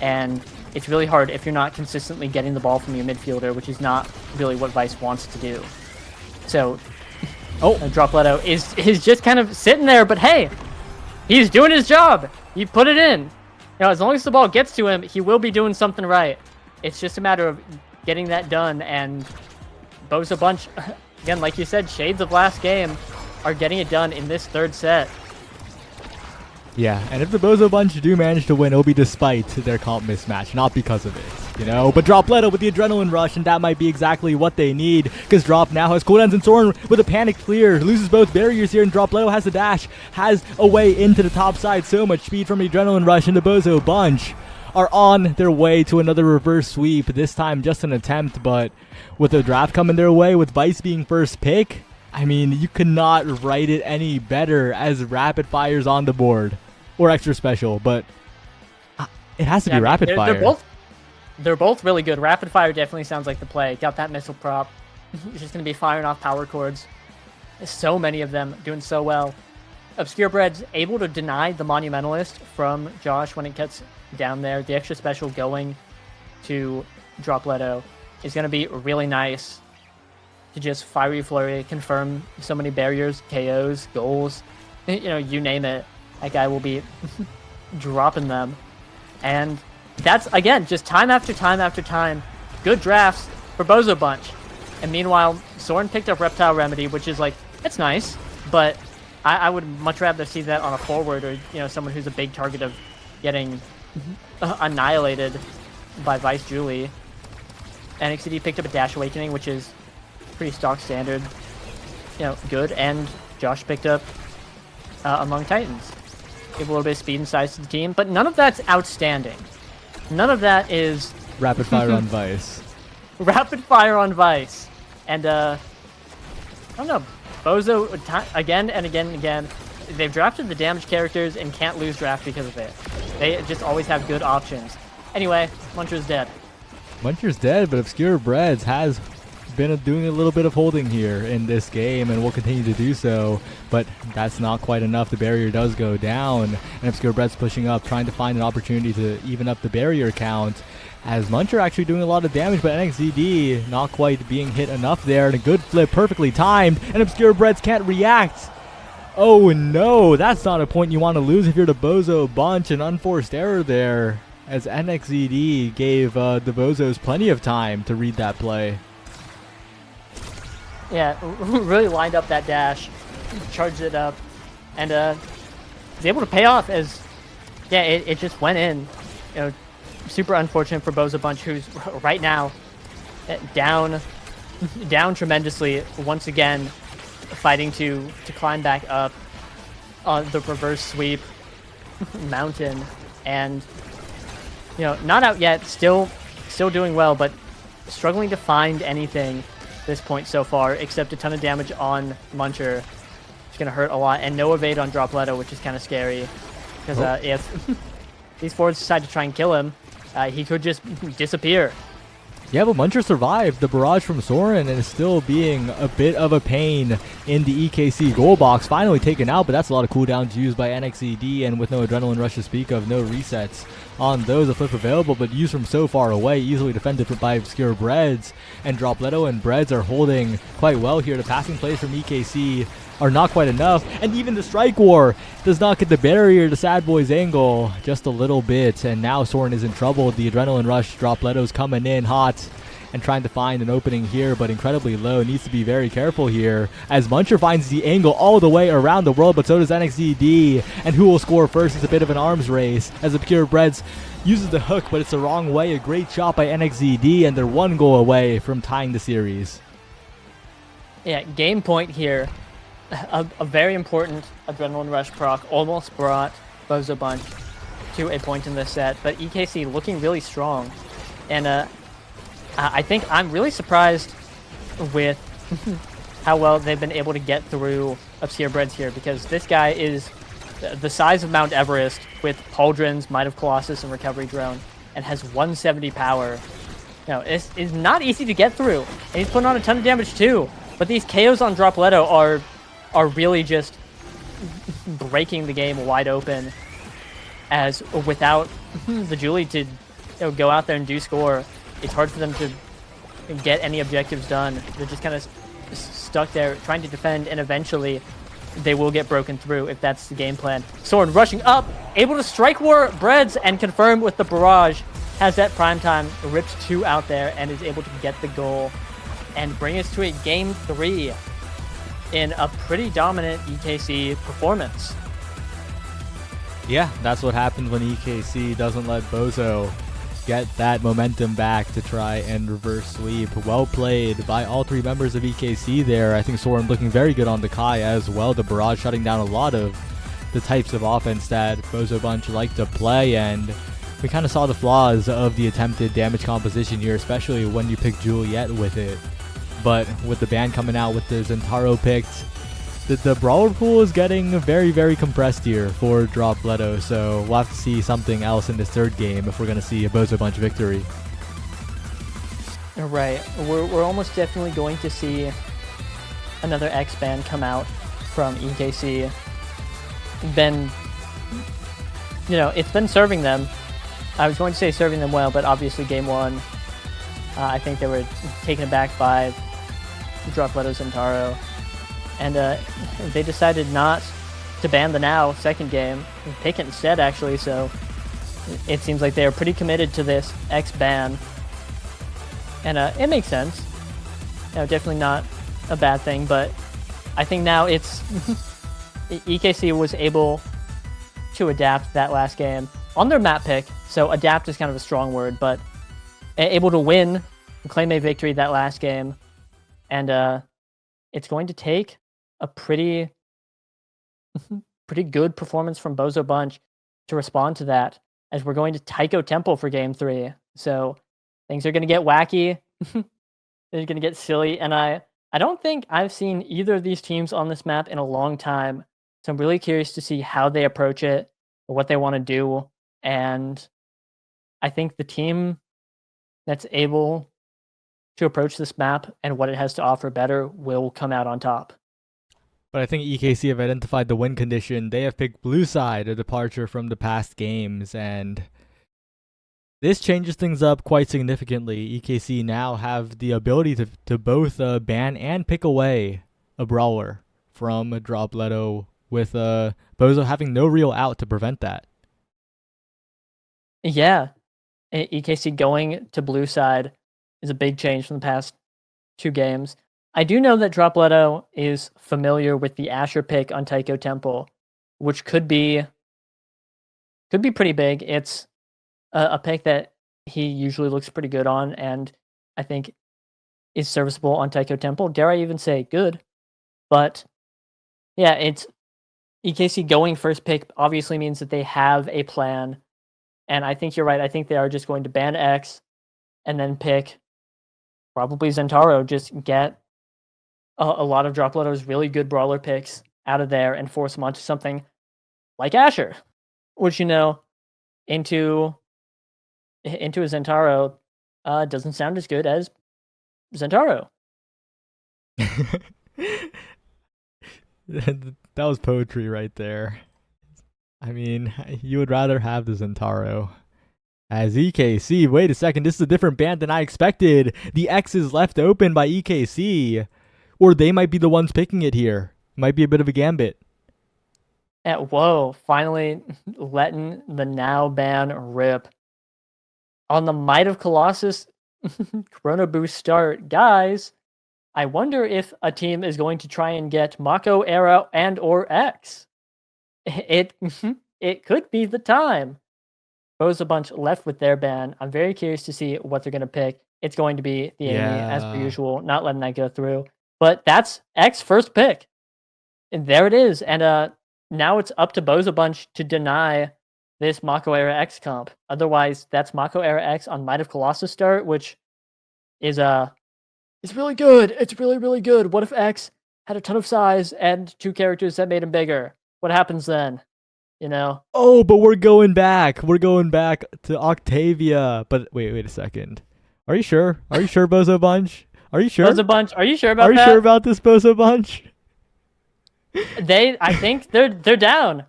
And it's really hard if you're not consistently getting the ball from your midfielder, which is not really what Vice wants to do. So, Dropletto is just kind of sitting there, but hey, he's doing his job. He put it in. As long as the ball gets to him, he will be doing something right. It's just a matter of getting that done, and Bozo Bunch, again, like you said, shades of last game, are getting it done in this third set. Yeah, and if the Bozo Bunch do manage to win, it'll be despite their comp mismatch, not because of it, But Dropletto with the adrenaline rush, and that might be exactly what they need, because Drop now has cooldowns, and Soren with a panic clear, loses both barriers here, and Dropletto has the dash, has a way into the top side, so much speed from the adrenaline rush, and the Bozo Bunch are on their way to another reverse sweep, this time just an attempt, but with the draft coming their way, with Vice being first pick, I mean, you cannot write it any better as rapid fires on the board. Or extra special, but it has to be rapid fire. They're both really good. Rapid fire definitely sounds like the play. Got that missile prop. It's just going to be firing off power chords. There's so many of them doing so well. Obscure Bread's able to deny the Monumentalist from Josh when it gets down there. The extra special going to Dropletto is going to be really nice to just Fiery Flurry, confirm so many barriers, KOs, goals, you name it. That guy will be dropping them. And that's, again, just time after time after time. Good drafts for Bozo Bunch. And meanwhile, Soren picked up Reptile Remedy, which is like, it's nice, but I would much rather see that on a forward or, someone who's a big target of getting annihilated by Vice Julie. NXCD picked up a Dash Awakening, which is pretty stock standard, good. And Josh picked up Among Titans. Give a little bit of speed and size to the team, but none of that's outstanding. None of that is... Rapid fire on Vice. Rapid fire on Vice. And, I don't know, Bozo, again and again and again, they've drafted the damage characters and can't lose draft because of it. They just always have good options. Anyway, Muncher's dead. Muncher's dead, but Obscure Breads has been doing a little bit of holding here in this game and will continue to do so, but that's not quite enough. The barrier does go down, and Obscure Breads pushing up, trying to find an opportunity to even up the barrier count. As Muncher actually doing a lot of damage, but NXZD not quite being hit enough there, and a good flip, perfectly timed, and Obscure Breads can't react. Oh no, that's not a point you want to lose if you're the Bozo Bunch. An unforced error there, as NXZD gave the Bozos plenty of time to read that play. Yeah, really lined up that dash, charged it up, and was able to pay off as, it just went in. Super unfortunate for Bozo Bunch, who's right now down tremendously once again, fighting to climb back up on the reverse sweep mountain, and not out yet, still doing well, but struggling to find anything this point so far, except a ton of damage on Muncher. It's gonna hurt a lot, and no evade on Dropletto, which is kind of scary, because if these forwards decide to try and kill him, he could just disappear. Yeah, but Muncher survived the barrage from Soren and is still being a bit of a pain in the EKC goal box. Finally taken out, but that's a lot of cooldowns used by NXED, and with no Adrenaline Rush to speak of, no resets on those. A flip available, but used from so far away, easily defended by Obscure Breads, and Dropletto and Breads are holding quite well here. The passing plays from EKC are not quite enough, and even the Strike War does not get the barrier to Sad Boy's angle just a little bit, and now Soren is in trouble. The Adrenaline Rush, Dropletto's coming in hot and trying to find an opening here, but incredibly low. Needs to be very careful here as Muncher finds the angle all the way around the world, but so does NXDD, and who will score first is a bit of an arms race as Obscure Breads uses the hook, but it's the wrong way. A great shot by NXDD, and they're one goal away from tying the series. Yeah, game point here. A very important Adrenaline Rush proc almost brought Bozo Bunch to a point in this set, but EKC looking really strong. And I think I'm really surprised with how well they've been able to get through Obscure Breads here, because this guy is the size of Mount Everest with Pauldrons, Might of Colossus, and Recovery Drone, and has 170 power. It's not easy to get through, and he's putting on a ton of damage too. But these KOs on Dropletto are really just breaking the game wide open, as without the Julie to go out there and do score, it's hard for them to get any objectives done. They're just kind of stuck there trying to defend, and eventually they will get broken through if that's the game plan. Soren rushing up, able to Strike War Breads and confirm with the barrage, has that prime time, rips 2 out there, and is able to get the goal and bring us to a game 3 in a pretty dominant EKC performance. Yeah, that's what happens when EKC doesn't let Bozo get that momentum back to try and reverse sweep. Well played by all 3 members of EKC there. I think Soren looking very good on the Kai as well. The barrage shutting down a lot of the types of offense that Bozo Bunch like to play, and we kind of saw the flaws of the attempted damage composition here, especially when you pick Juliet with it. But with the ban coming out, with the Zentaro picked, the brawler pool is getting very, very compressed here for Dropletto, so we'll have to see something else in this 3rd game if we're going to see a Bozo Bunch victory. Right. We're almost definitely going to see another X ban come out from EKC. been, it's been serving them. I was going to say serving them well, but obviously game one, I think they were taken aback by Dropletto Zentaro. And they decided not to ban the Now second game, and pick it instead, actually, so it seems like they are pretty committed to this X ban. And it makes sense. Definitely not a bad thing, but I think now it's... EKC was able to adapt that last game on their map pick, so adapt is kind of a strong word, but able to win and claim a victory that last game. And it's going to take a pretty good performance from Bozo Bunch to respond to that, as we're going to Taiko Temple for game 3. So things are going to get wacky. They're going to get silly, and I don't think I've seen either of these teams on this map in a long time. So I'm really curious to see how they approach it, what they want to do, and I think the team that's able to approach this map and what it has to offer better will come out on top. But I think EKC have identified the win condition. They have picked blue side, a departure from the past games, and this changes things up quite significantly. EKC now have the ability to both ban and pick away a brawler from Dropletto, with Bozo having no real out to prevent that. Yeah, EKC going to blue side is a big change from the past 2 games. I do know that Dropletto is familiar with the Asher pick on Taiko Temple, which could be pretty big. It's a pick that he usually looks pretty good on, and I think is serviceable on Taiko Temple. Dare I even say good? But yeah, it's EKC going first pick obviously means that they have a plan, and I think you're right. I think they are just going to ban X and then pick probably Zentaro. Just get a lot of Dropletto's really good brawler picks out of there and force them onto something like Asher, which, into a Zentaro doesn't sound as good as Zentaro. That was poetry right there. I mean, you would rather have the Zentaro. As EKC, wait a second, this is a different ban than I expected. The X is left open by EKC. Or they might be the ones picking it here. Might be a bit of a gambit. Whoa, finally letting the Now ban rip. On the Might of Colossus Chrono Boost start, guys, I wonder if a team is going to try and get Mako Era and or X. It could be the time. Bozo Bunch left with their ban. I'm very curious to see what they're going to pick. It's going to be the Amy, as per usual, not letting that go through. But that's X first pick. And there it is. And now it's up to Bozo Bunch to deny this Mako Era X comp. Otherwise, that's Mako Era X on Might of Colossus start, which is it's really good. It's really, really good. What if X had a ton of size and 2 characters that made him bigger? What happens then? Oh, but we're going back. We're going back to Octavia. But wait a second. Are you sure? Are you sure, Bozo Bunch? Are you sure? Bozo Bunch, are you sure about that? Are you sure about this, Bozo Bunch? I think they're down.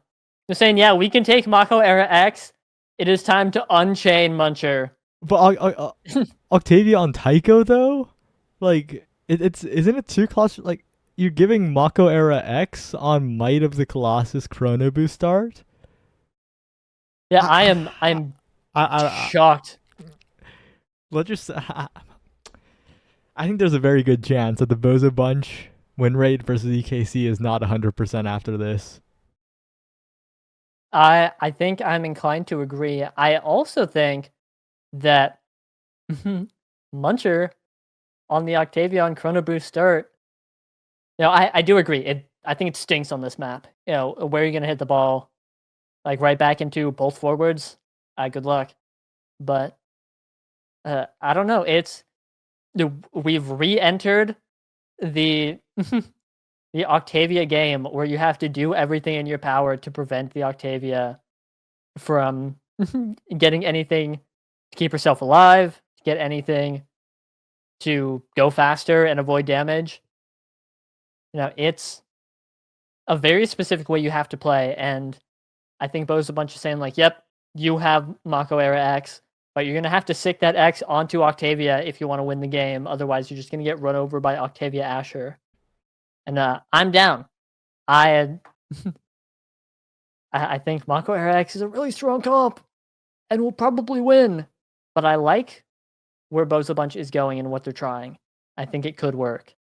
They're saying, yeah, we can take Mako Era X. It is time to unchain Muncher. But Octavia on Taiko though, like isn't it too close? Like you're giving Mako Era X on Might of the Colossus Chrono Boost start. Yeah, I'm shocked. Let's just. I think there's a very good chance that the Bozo Bunch win rate versus EKC is not 100% after this. I think I'm inclined to agree. I also think that Muncher on the Octavia on Chrono Boost start, I do agree. I think it stinks on this map. Where are you going to hit the ball? Like right back into both forwards? Good luck. But I don't know. We've re-entered the the Octavia game where you have to do everything in your power to prevent the Octavia from getting anything to keep herself alive, to get anything to go faster and avoid damage. It's a very specific way you have to play, and I think Bozo Bunch is saying like, yep, you have Mako era X, but you're gonna have to sick that X onto Octavia if you want to win the game. Otherwise, you're just gonna get run over by Octavia Asher. And I'm down. I I think Mako era X is a really strong comp, and will probably win. But I like where Bozo Bunch is going and what they're trying. I think it could work.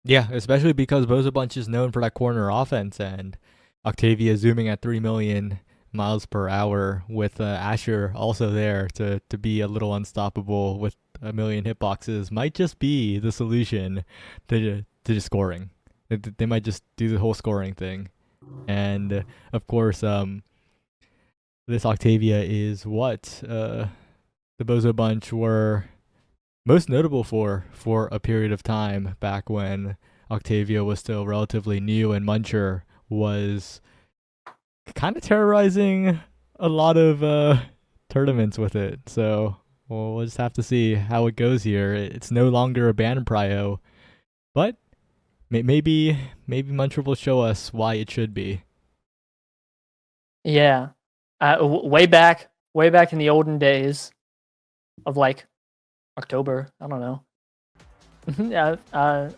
Yeah, especially because Bozo Bunch is known for that corner offense, and Octavia zooming at 3 million miles per hour with Asher also there to be a little unstoppable with a million hitboxes might just be the solution to just scoring. They might just do the whole scoring thing. And of course, this Octavia is what the Bozo Bunch were most notable for a period of time back when Octavia was still relatively new and Muncher was kind of terrorizing a lot of tournaments with it. So we'll just have to see how it goes here. It's no longer a ban prio, but maybe Muncher will show us why it should be. Yeah, way back in the olden days of like October, I don't know.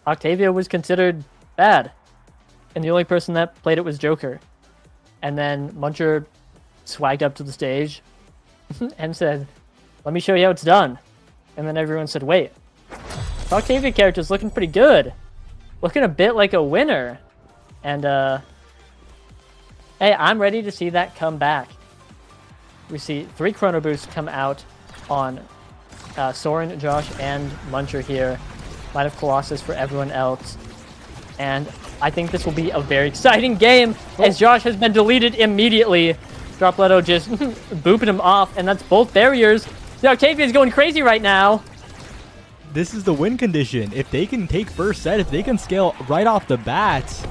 Octavia was considered bad, and the only person that played it was Joker. And then Muncher swagged up to the stage and said, "Let me show you how it's done." And then everyone said, "Wait, the Octavia character's looking pretty good, looking a bit like a winner." And hey, I'm ready to see that come back. We see 3 Chrono Boosts come out on Soren, Josh, and Muncher here. Might have Colossus for everyone else. And I think this will be a very exciting game, as Josh has been deleted immediately. Dropletto just booping him off, and that's both barriers. The Octavia is going crazy right now. This is the win condition. If they can take first set, if they can scale right off the bat,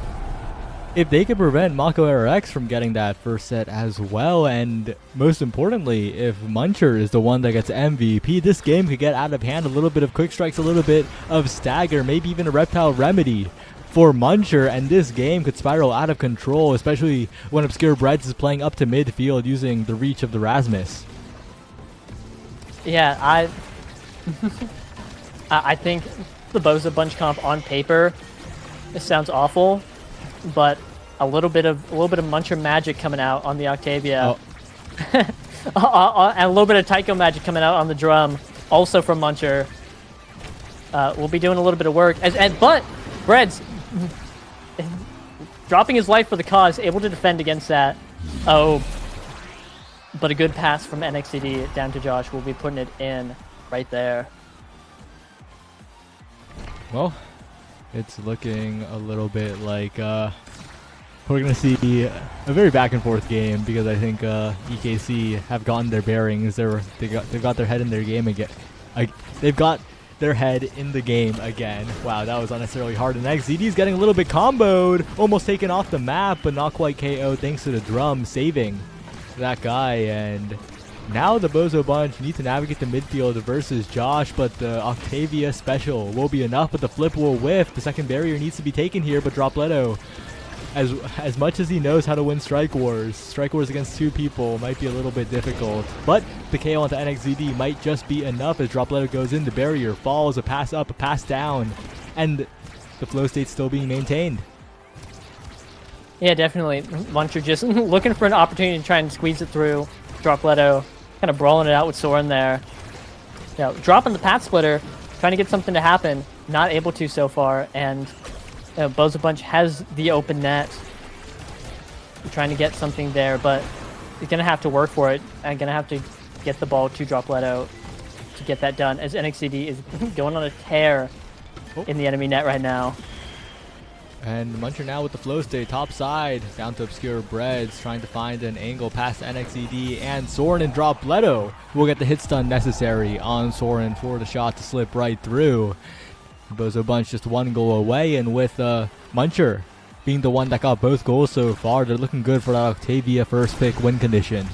if they can prevent Mako RX from getting that first set as well, and most importantly, if Muncher is the one that gets MVP, this game could get out of hand. A little bit of quick strikes, a little bit of stagger, maybe even a reptile remedy for Muncher, and this game could spiral out of control, especially when Obscure Breads is playing up to midfield using the reach of the Rasmus. Yeah, I think the Bozo Bunch comp on paper, it sounds awful, but a little bit of Muncher magic coming out on the Octavia, and a little bit of Tycho magic coming out on the drum, also from Muncher. We'll be doing a little bit of work, but Breads dropping his life for the cause, able to defend against that. Oh, but a good pass from NXCD down to Josh. We'll be putting it in right there. Well, it's looking a little bit like we're going to see a very back and forth game, because I think EKC have gotten their bearings. They've got their head in their game again. They've got their head in the game again. Wow, that was unnecessarily hard. And XZD's getting a little bit comboed, almost taken off the map, but not quite KO thanks to the drum saving that guy. And now the Bozo Bunch need to navigate the midfield versus Josh, but the Octavia special will be enough, but the flip will whiff. The second barrier needs to be taken here, but Dropletto, as much as he knows how to win Strike Wars against 2 people might be a little bit difficult, but the KO onto NXZD might just be enough as Dropletto goes in, the barrier falls, a pass up, a pass down, and the flow state's still being maintained. Yeah, definitely. Muncher just looking for an opportunity to try and squeeze it through. Dropletto kind of brawling it out with Soren there. You know, dropping the path splitter, trying to get something to happen, not able to so far, and Bozo Bunch has the open net. Trying to get something there, but he's going to have to work for it. I'm going to have to get the ball to Dropletto to get that done, as NXCD is going on a tear in the enemy net right now. And Muncher now with the flow state, top side, down to Obscure Breads, trying to find an angle past NXED, and Soren and Dropletto will get the hit stun necessary on Soren for the shot to slip right through. Bozo Bunch just 1 goal away, and with Muncher being the one that got both goals so far, they're looking good for that Octavia first pick win condition.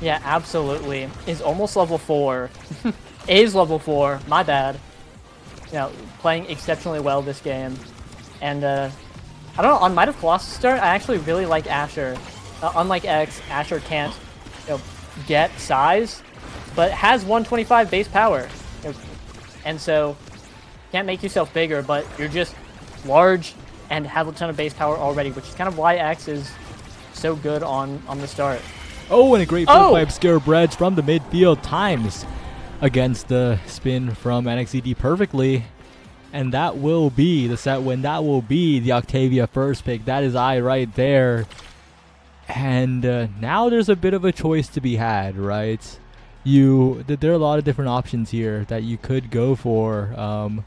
Yeah, absolutely. Is almost level 4. Is level 4, my bad. You know, playing exceptionally well this game. And I don't know, on Might of Colossus start, I actually really like Asher. Unlike X, Asher can't, get size, but has 125 base power. And so, can't make yourself bigger, but you're just large and have a ton of base power already, which is kind of why X is so good on the start. Oh, and a great flip by Obscure Breads from the midfield, times against the spin from NXED perfectly. And that will be the set win. That will be the Octavia first pick. That is I right there. And now there's a bit of a choice to be had, right? There are a lot of different options here that you could go for.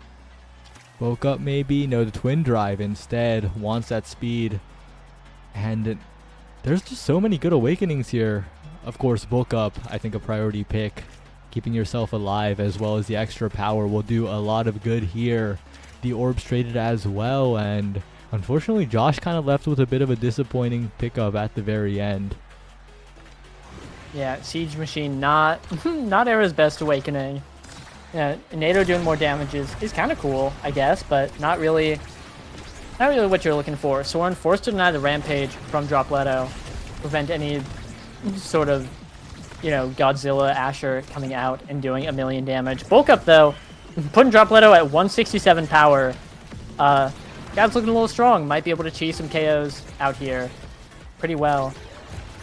Woke up maybe? No, the twin drive instead wants that speed. And there's just so many good awakenings here. Of course, bulk up, I think a priority pick. Keeping yourself alive as well as the extra power will do a lot of good here. The orbs traded as well, and unfortunately Josh kind of left with a bit of a disappointing pickup at the very end. Yeah, Siege Machine not Era's best awakening. Yeah, NATO doing more damages is kind of cool, I guess, but not really what you're looking for. Soren forced to deny the Rampage from Dropletto, prevent any sort of Godzilla Asher coming out and doing a million damage. Bulk up though, putting Dropletto at 167 power. Guy's looking a little strong. Might be able to cheese some KOs out here pretty well.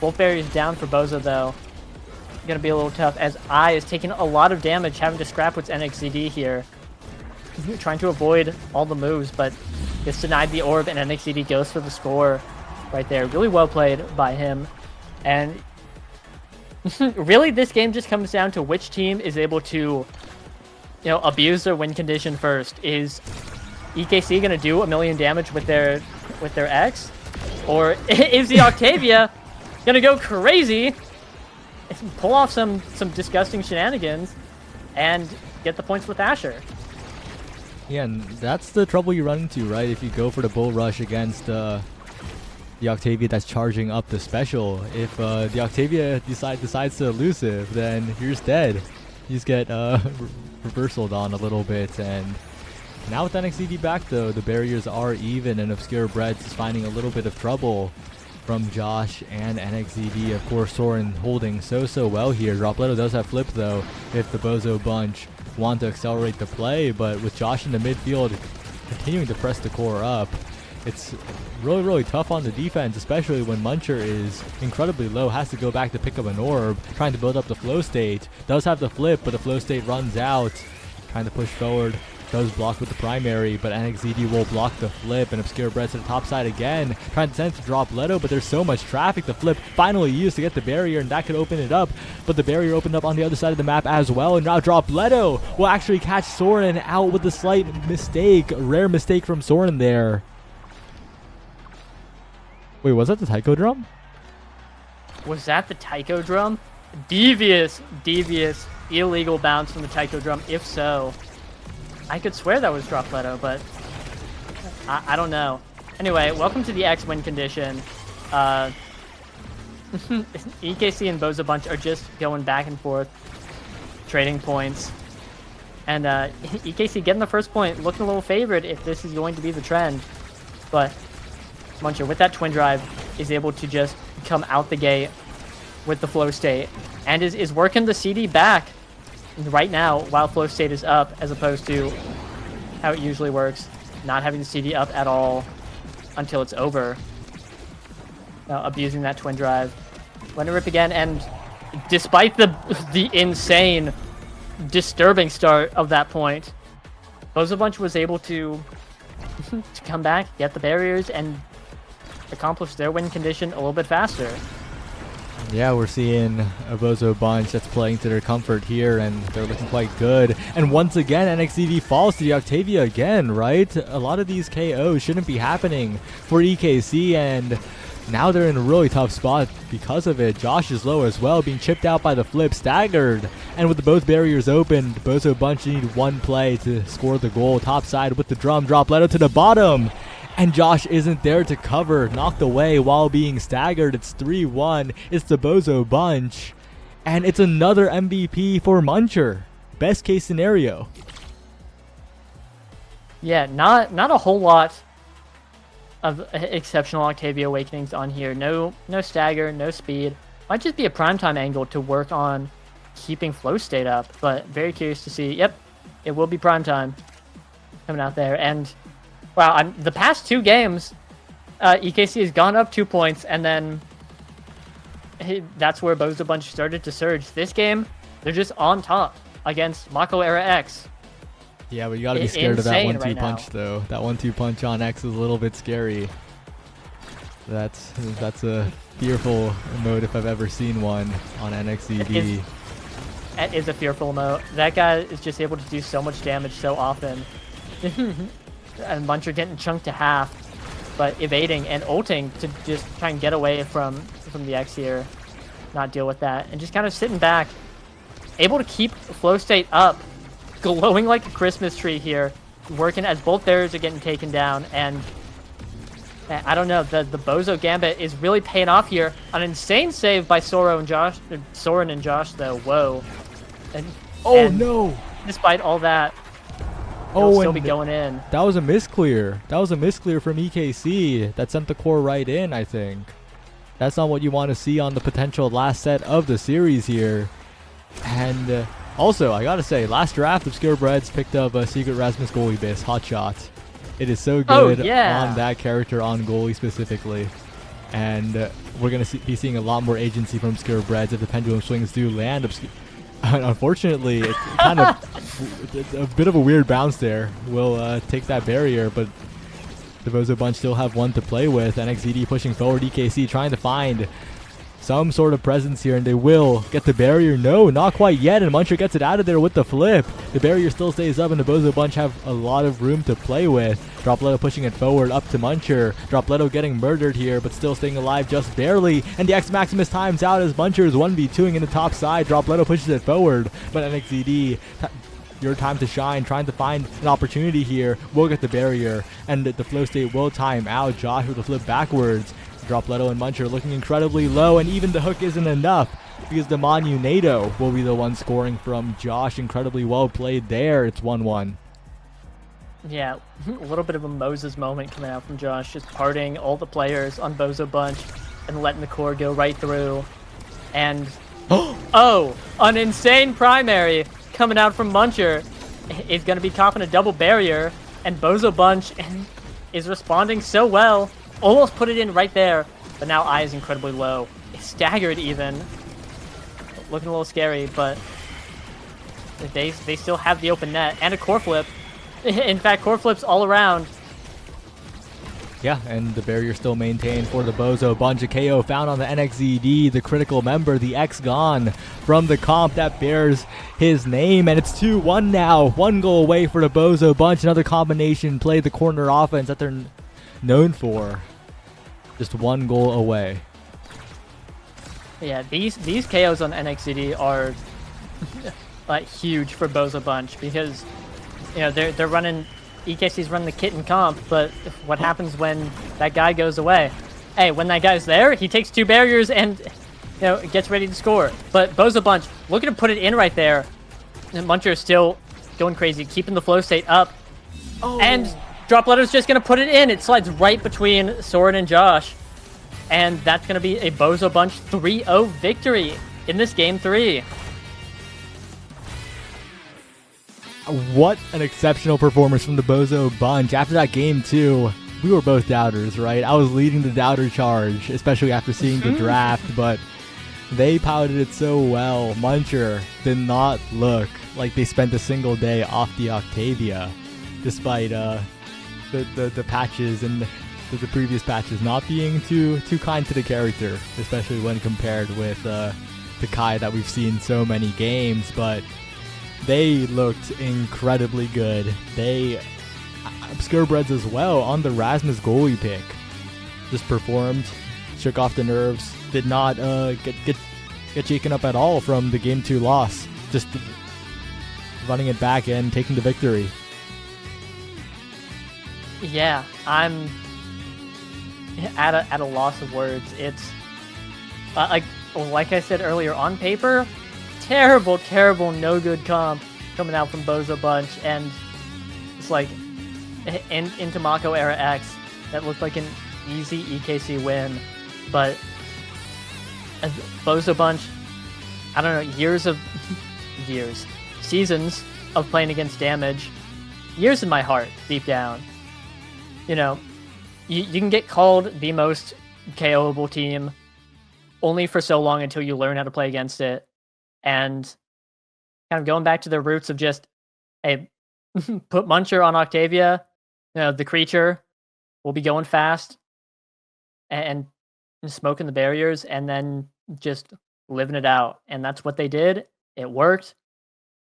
Bolt barriers down for Bozo though. Gonna be a little tough as I is taking a lot of damage, having to scrap with NXCD here. Trying to avoid all the moves, but gets denied the orb and NXCD goes for the score right there. Really well played by him. And really, this game just comes down to which team is able to, abuse their win condition first. Is EKC gonna do a million damage with their X, or is the Octavia gonna go crazy, pull off some disgusting shenanigans, and get the points with Asher? Yeah, and that's the trouble you run into, right? If you go for the bull rush against the Octavia that's charging up the special. If the Octavia decides to elusive, then you're just dead. You just get reversaled on a little bit. And now with NXCD back though, the barriers are even, and Obscure Breads is finding a little bit of trouble from Josh and NXCD. Of course, Soren holding so well here. Dropletto does have flip though if the Bozo Bunch want to accelerate the play, but with Josh in the midfield continuing to press the core up, it's really tough on the defense, especially when Muncher is incredibly low, has to go back to pick up an orb, trying to build up the flow state. Does have the flip, but the flow state runs out. Trying to push forward, does block with the primary, but NXZD will block the flip, and Obscure Breads to the top side again, trying to send it to Dropletto, but there's so much traffic. The flip finally used to get the barrier, and that could open it up, but the barrier opened up on the other side of the map as well, and now Dropletto will actually catch Soren out with a slight mistake, a rare mistake from Soren there. Wait, was that the Taiko drum? Was that the Taiko drum? Devious, illegal bounce from the Taiko drum. If so, I could swear that was Dropletto, but I don't know. Anyway, welcome to the X win condition. EKC and Bozo Bunch are just going back and forth, trading points. And EKC getting the first point, looking a little favored if this is going to be the trend. But Muncher, with that twin drive, is able to just come out the gate with the flow state, and is working the CD back right now while flow state is up, as opposed to how it usually works, not having the CD up at all until it's over. Abusing that twin drive. Letting it rip again, and despite the insane, disturbing start of that point, Bozo Bunch was able to come back, get the barriers, and accomplish their win condition a little bit faster. Yeah, we're seeing a Bozo Bunch that's playing to their comfort here, and they're looking quite good. And once again, NXCD falls to the Octavia again, right? A lot of these KOs shouldn't be happening for EKC, and now they're in a really tough spot because of it. Josh is low as well, being chipped out by the flip, staggered. And with both barriers open, Bozo Bunch need one play to score the goal. Top side with the drum, Dropletto to the bottom. And Josh isn't there to cover, knocked away while being staggered. It's 3-1. It's the Bozo Bunch. And it's another MVP for Muncher. Best case scenario. Yeah, not a whole lot of exceptional Octavia Awakenings on here. No stagger, no speed. Might just be a primetime angle to work on keeping flow state up, but very curious to see. Yep, it will be primetime coming out there. And wow, the past 2 games, EKC has gone up 2 points, and then that's where Bozo Bunch started to surge. This game, they're just on top against Mako Era X. Yeah, but you gotta be scared of that 1-2 punch, though. That 1-2 punch on X is a little bit scary. That's a fearful emote if I've ever seen one on NXED. That is a fearful emote. That guy is just able to do so much damage so often. And Muncher getting chunked to half, but evading and ulting to just try and get away from the X here, not deal with that, and just kind of sitting back, able to keep flow state up, glowing like a Christmas tree here, working as both barriers are getting taken down. And I don't know, the Bozo Gambit is really paying off here. An insane save by Soren and Josh, though. Whoa. And no! Despite all that, Oh, he'll still be going in. That was a misclear. That was a misclear from EKC that sent the core right in, I think. That's not what you want to see on the potential last set of the series here. And also, I gotta say, last draft, Obscurebreds picked up a Secret Rasmus goalie base, Hotshot. It is so good on that character, on goalie specifically. And we're going to be seeing a lot more agency from Obscurebreds if the pendulum swings do land. Unfortunately, it's kind of a bit of a weird bounce there. We'll take that barrier, but the Bozo Bunch still have one to play with. NXED pushing forward, EKC trying to find some sort of presence here, and they will get the barrier. No, not quite yet, and Muncher gets it out of there with the flip. The barrier still stays up, and the Bozo Bunch have a lot of room to play with. Dropletto pushing it forward up to Muncher. Dropletto getting murdered here, but still staying alive just barely, and the X Maximus times out as Muncher is 1v2ing in the top side. Dropletto pushes it forward, but NXED, your time to shine, trying to find an opportunity here, will get the barrier, and the flow state will time out. Josh with the flip backwards. Dropletto and Muncher looking incredibly low, and even the hook isn't enough because the Monunado will be the one scoring from Josh. Incredibly well played there. It's 1-1. Yeah, a little bit of a Moses moment coming out from Josh, just parting all the players on Bozo Bunch and letting the core go right through. And oh, an insane primary coming out from Muncher is going to be copping a double barrier, and Bozo Bunch is responding so well. Almost put it in right there, but now I is incredibly low. It's staggered even. Looking a little scary, but they still have the open net and a core flip. In fact, core flips all around. Yeah, and the barrier still maintained for the Bozo Bunch. A KO found on the NXED, the critical member, the X gone from the comp that bears his name, and it's 2-1 now. 1 goal away for the Bozo Bunch. Another combination play, the corner offense that they're known for. Just 1 goal away. Yeah, these KOs on NXCD are like huge for Bozo Bunch because they're running, EKC's running the Kitten comp, but what happens when that guy goes away? Hey, when that guy's there, he takes 2 barriers and gets ready to score. But Bozo Bunch looking to put it in right there. And Muncher is still going crazy, keeping the flow state up. Oh. And Dropletto's just going to put it in. It slides right between Soren and Josh. And that's going to be a Bozo Bunch 3-0 victory in this game 3. What an exceptional performance from the Bozo Bunch. After that game 2, we were both doubters, right? I was leading the doubter charge, especially after seeing the draft, but they piloted it so well. Muncher did not look like they spent a single day off the Octavia, despite the patches and the previous patches not being too kind to the character, especially when compared with the Kai that we've seen so many games. But they looked incredibly good. They Obscurebreds as well on the Rasmus goalie pick just performed, shook off the nerves, did not get shaken up at all from the game 2 loss, just running it back and taking the victory. Yeah, I'm at a loss of words. It's like I said earlier, on paper, terrible no good comp coming out from Bozo Bunch, and it's like into Mako Era X. that looked like an easy EKC win, but Bozo Bunch, I don't know, seasons of playing against Damage, years in my heart, deep down. You know, you can get called the most KOable team only for so long until you learn how to play against it. And kind of going back to the roots of just, hey, put Muncher on Octavia, the creature will be going fast and smoking the barriers and then just living it out. And that's what they did. It worked.